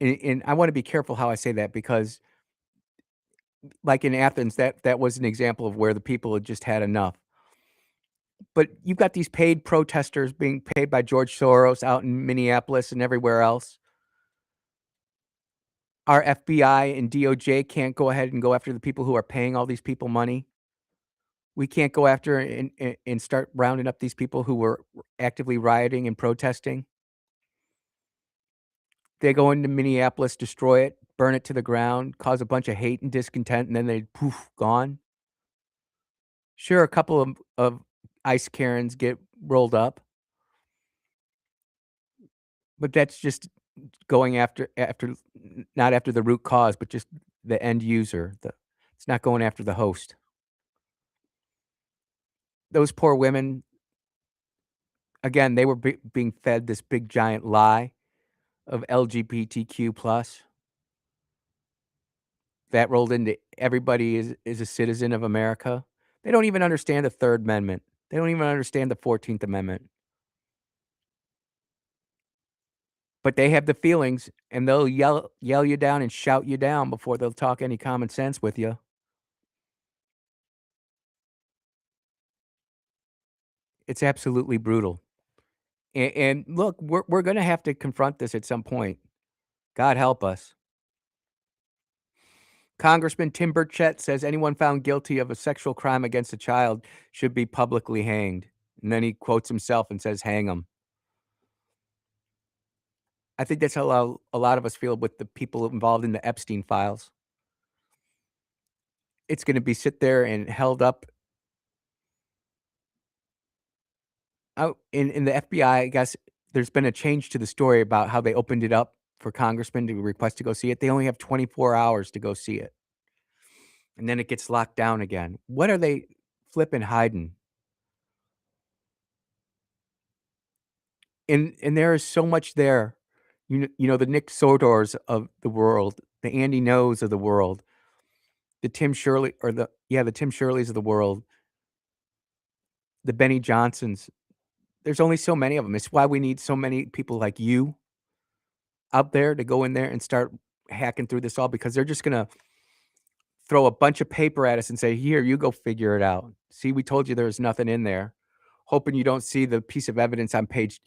And I want to be careful how I say that because like in Athens, that was an example of where the people had just had enough. But you've got these paid protesters being paid by George Soros out in Minneapolis and everywhere else. Our FBI and DOJ can't go ahead and go after the people who are paying all these people money. We can't go after and start rounding up these people who were actively rioting and protesting. They go into Minneapolis, destroy it, burn it to the ground, cause a bunch of hate and discontent, and then they poof, gone. Sure, a couple of ICE Karens get rolled up. But that's just going after not after the root cause, but just the end user. It's not going after the host. Those poor women, again, they were being fed this big giant lie of LGBTQ plus. That rolled into everybody is a citizen of America. They don't even understand the Third Amendment. They don't even understand the 14th Amendment. But they have the feelings, and they'll yell you down and shout you down before they'll talk any common sense with you. It's absolutely brutal. And look, we're going to have to confront this at some point. God help us. Congressman Tim Burchett says anyone found guilty of a sexual crime against a child should be publicly hanged. And then he quotes himself and says, hang them. I think that's how a lot of us feel with the people involved in the Epstein files. It's gonna be sit there and held up out in the FBI. I guess there's been a change to the story about how they opened it up for congressmen to request to go see it. They only have 24 hours to go see it, and then it gets locked down again. What are they flipping hiding? And there is so much there. You know, the Nick Sodors of the world, the Andy Knows of the world, the Tim Shirley or the Tim Shirleys of the world, the Benny Johnsons. There's only so many of them. It's why we need so many people like you out there to go in there and start hacking through this all, because they're just gonna throw a bunch of paper at us and say, "Here, you go figure it out. See, we told you there was nothing in there." Hoping you don't see the piece of evidence on page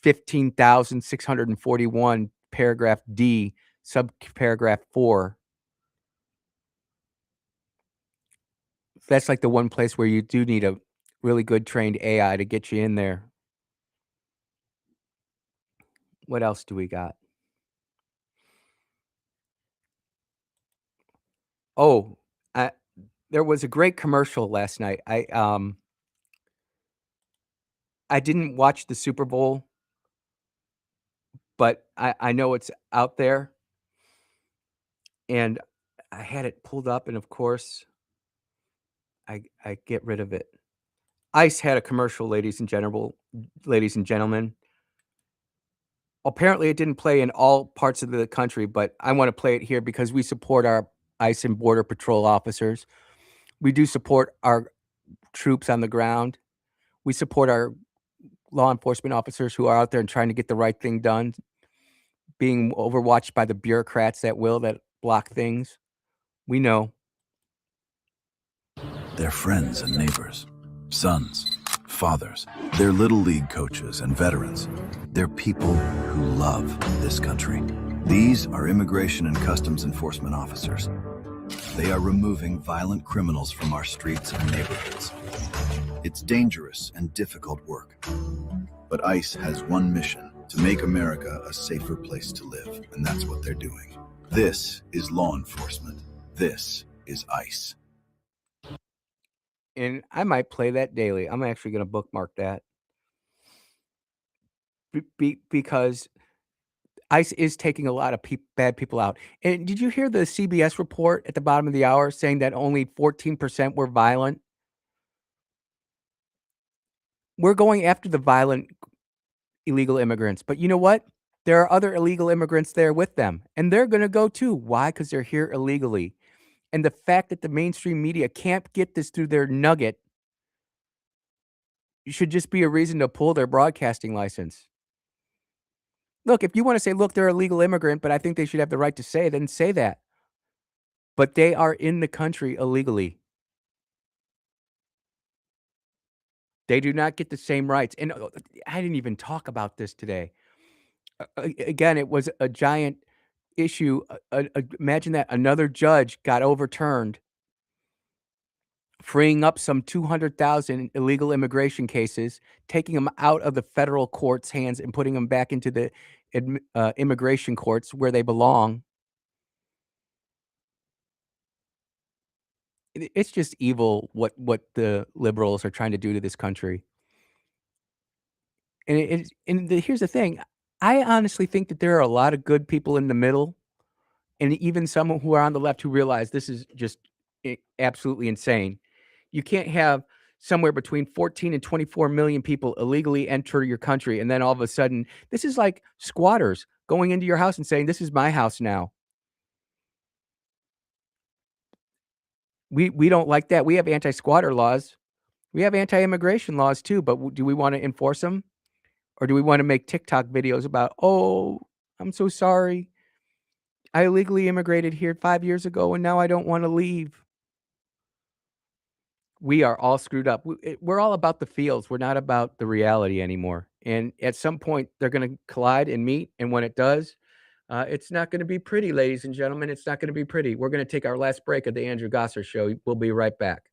15,641, paragraph D, subparagraph 4. That's like the one place where you do need a really good trained AI to get you in there. What else do we got? Oh, I there was a great commercial last night. I didn't watch the Super Bowl, but I know it's out there, and I had it pulled up, and of course, I get rid of it. ICE had a commercial, ladies and gentlemen. Apparently, it didn't play in all parts of the country, but I wanna play it here because we support our ICE and Border Patrol officers. We do support our troops on the ground. We support our law enforcement officers who are out there and trying to get the right thing done, being overwatched by the bureaucrats that block things. We know. They're friends and neighbors, sons, fathers. They're little league coaches and veterans. They're people who love this country. These are Immigration and Customs Enforcement officers. They are removing violent criminals from our streets and neighborhoods. It's dangerous and difficult work. But ICE has one mission: to make America a safer place to live, and that's what they're doing. This is law enforcement. This is ICE. And I might play that daily. I'm actually gonna bookmark that. Because ICE is taking a lot of bad people out. And did you hear the CBS report at the bottom of the hour saying that only 14% were violent? We're going after the violent illegal immigrants, but you know what? There are other illegal immigrants there with them, and they're gonna go too. Why? Because 'Cause they're here illegally. And the fact that the mainstream media can't get this through their nugget should just be a reason to pull their broadcasting license. Look, if you wanna say, "Look, they're a legal immigrant, but I think they should have the right to say it," then say that. But they are in the country illegally. They do not get the same rights, and, I didn't even talk about this today. Again, it was a giant issue. Imagine that another judge got overturned, freeing up some 200,000 illegal immigration cases, taking them out of the federal court's hands and putting them back into the immigration courts where they belong. It's just evil what the liberals are trying to do to this country. And here's the thing, I honestly think that there are a lot of good people in the middle, and even some who are on the left who realize this is just absolutely insane. You can't have somewhere between 14 and 24 million people illegally enter your country, and then all of a sudden, this is like squatters going into your house and saying, "This is my house now." We don't like that. We have anti-squatter laws. We have anti-immigration laws too, but do we wanna enforce them? Or do we wanna make TikTok videos about, "Oh, I'm so sorry. I illegally immigrated here 5 years ago, and now I don't wanna leave." We are all screwed up. We're all about the feels. We're not about the reality anymore. And at some point, they're gonna collide and meet, and when it does, it's not gonna be pretty, ladies and gentlemen. It's not gonna be pretty. We're gonna take our last break of the Andrew Gosser Show. We'll be right back.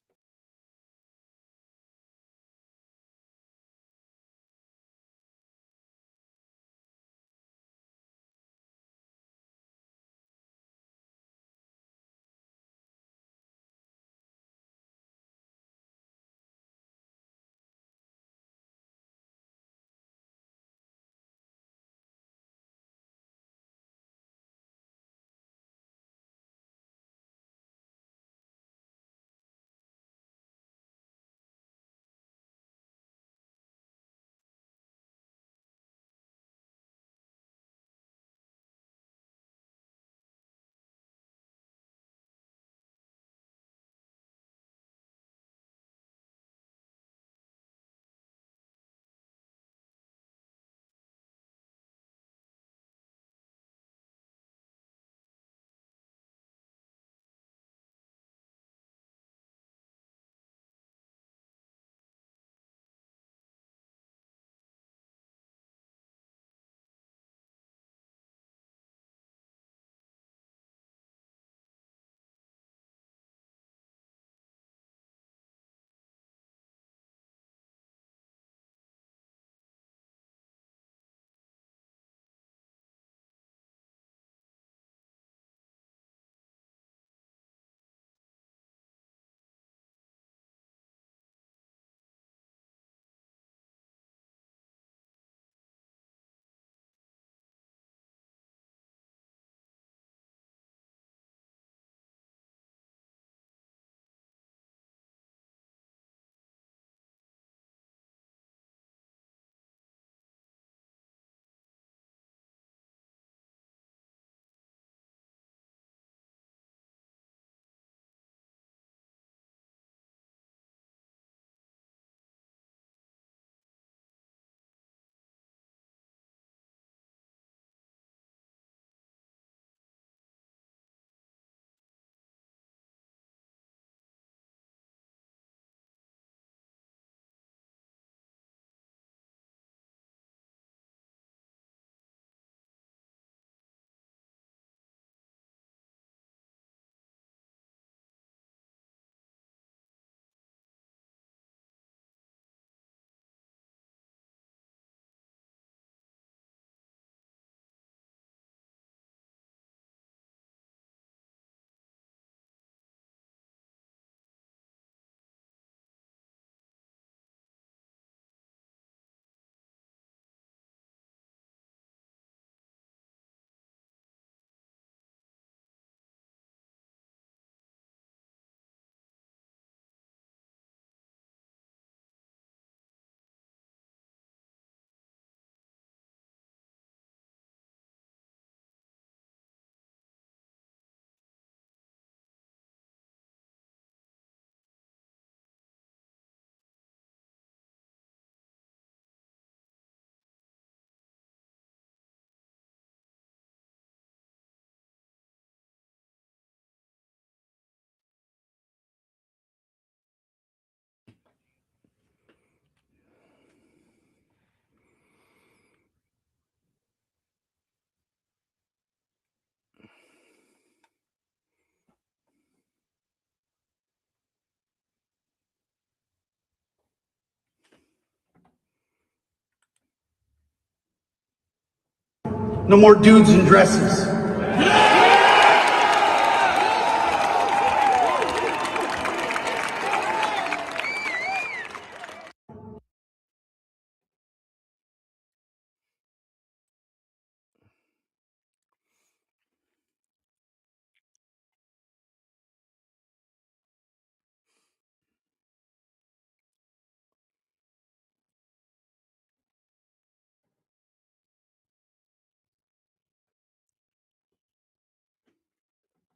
No more dudes in dresses.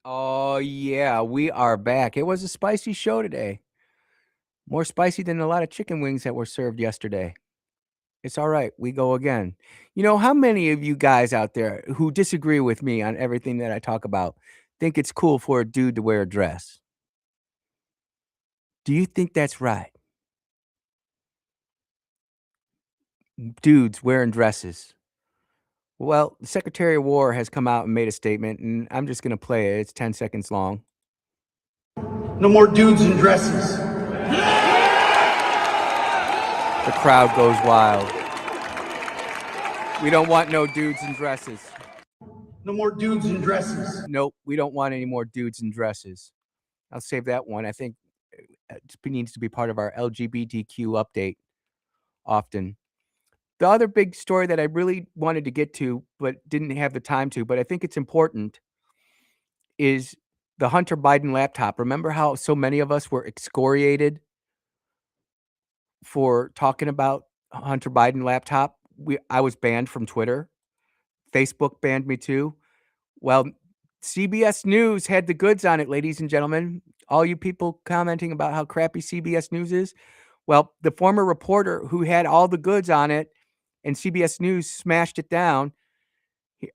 Oh, yeah, we are back. It was a spicy show today. More spicy than a lot of chicken wings that were served yesterday. It's all right. We go again. You know, how many of you guys out there who disagree with me on everything that I talk about think it's cool for a dude to wear a dress? Do you think that's right? Dudes wearing dresses. Well, the Secretary of War has come out and made a statement, and I'm just going to play it. It's 10 seconds long. No more dudes in dresses. The crowd goes wild. We don't want no dudes in dresses. No more dudes in dresses. Nope, we don't want any more dudes in dresses. I'll save that one. I think it needs to be part of our LGBTQ update often. The other big story that I really wanted to get to, but didn't have the time to, but I think it's important, is the Hunter Biden laptop. Remember how so many of us were excoriated for talking about Hunter Biden laptop? I was banned from Twitter. Facebook banned me too. Well, CBS News had the goods on it, ladies and gentlemen. All you people commenting about how crappy CBS News is. Well, the former reporter who had all the goods on it and CBS News smashed it down.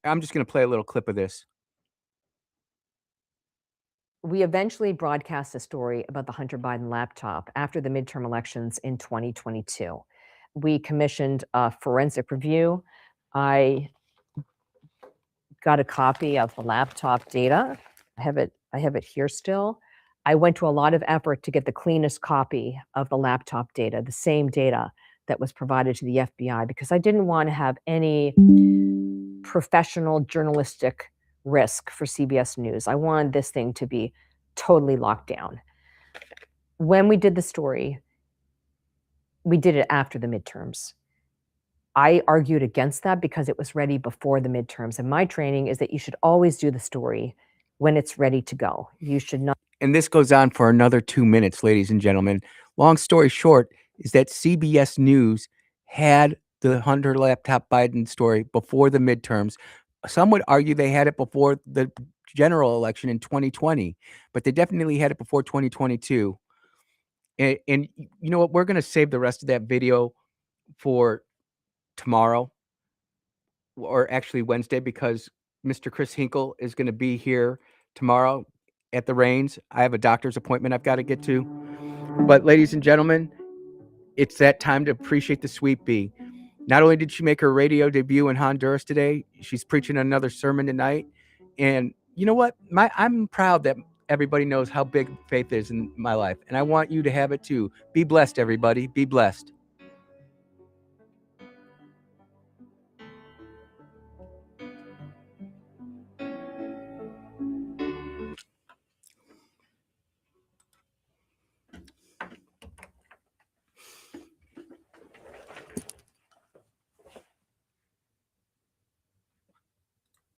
I'm just going to play a little clip of this. We eventually broadcast a story about the Hunter Biden laptop after the midterm elections in 2022. We commissioned a forensic review. I got a copy of the laptop data. I have it here still. I went to a lot of effort to get the cleanest copy of the laptop data, the same data that was provided to the FBI, because I didn't want to have any professional journalistic risk for CBS News. I wanted this thing to be totally locked down. When we did the story, we did it after the midterms. I argued against that because it was ready before the midterms. And my training is that you should always do the story when it's ready to go. You should not. And this goes on for another 2 minutes, ladies and gentlemen. Long story short is that CBS News had the Hunter laptop Biden story before the midterms. Some would argue they had it before the general election in 2020, but they definitely had it before 2022. And you know what? We're going to save the rest of that video for tomorrow, or actually Wednesday, because Mr. Chris Hinkle is going to be here tomorrow at the Reigns. I have a doctor's appointment I've got to get to. But ladies and gentlemen, it's that time to appreciate the Sweet Bee. Not only did she make her radio debut in Honduras today, she's preaching another sermon tonight. And you know what? I'm proud that everybody knows how big faith is in my life. And I want you to have it too. Be blessed, everybody. Be blessed.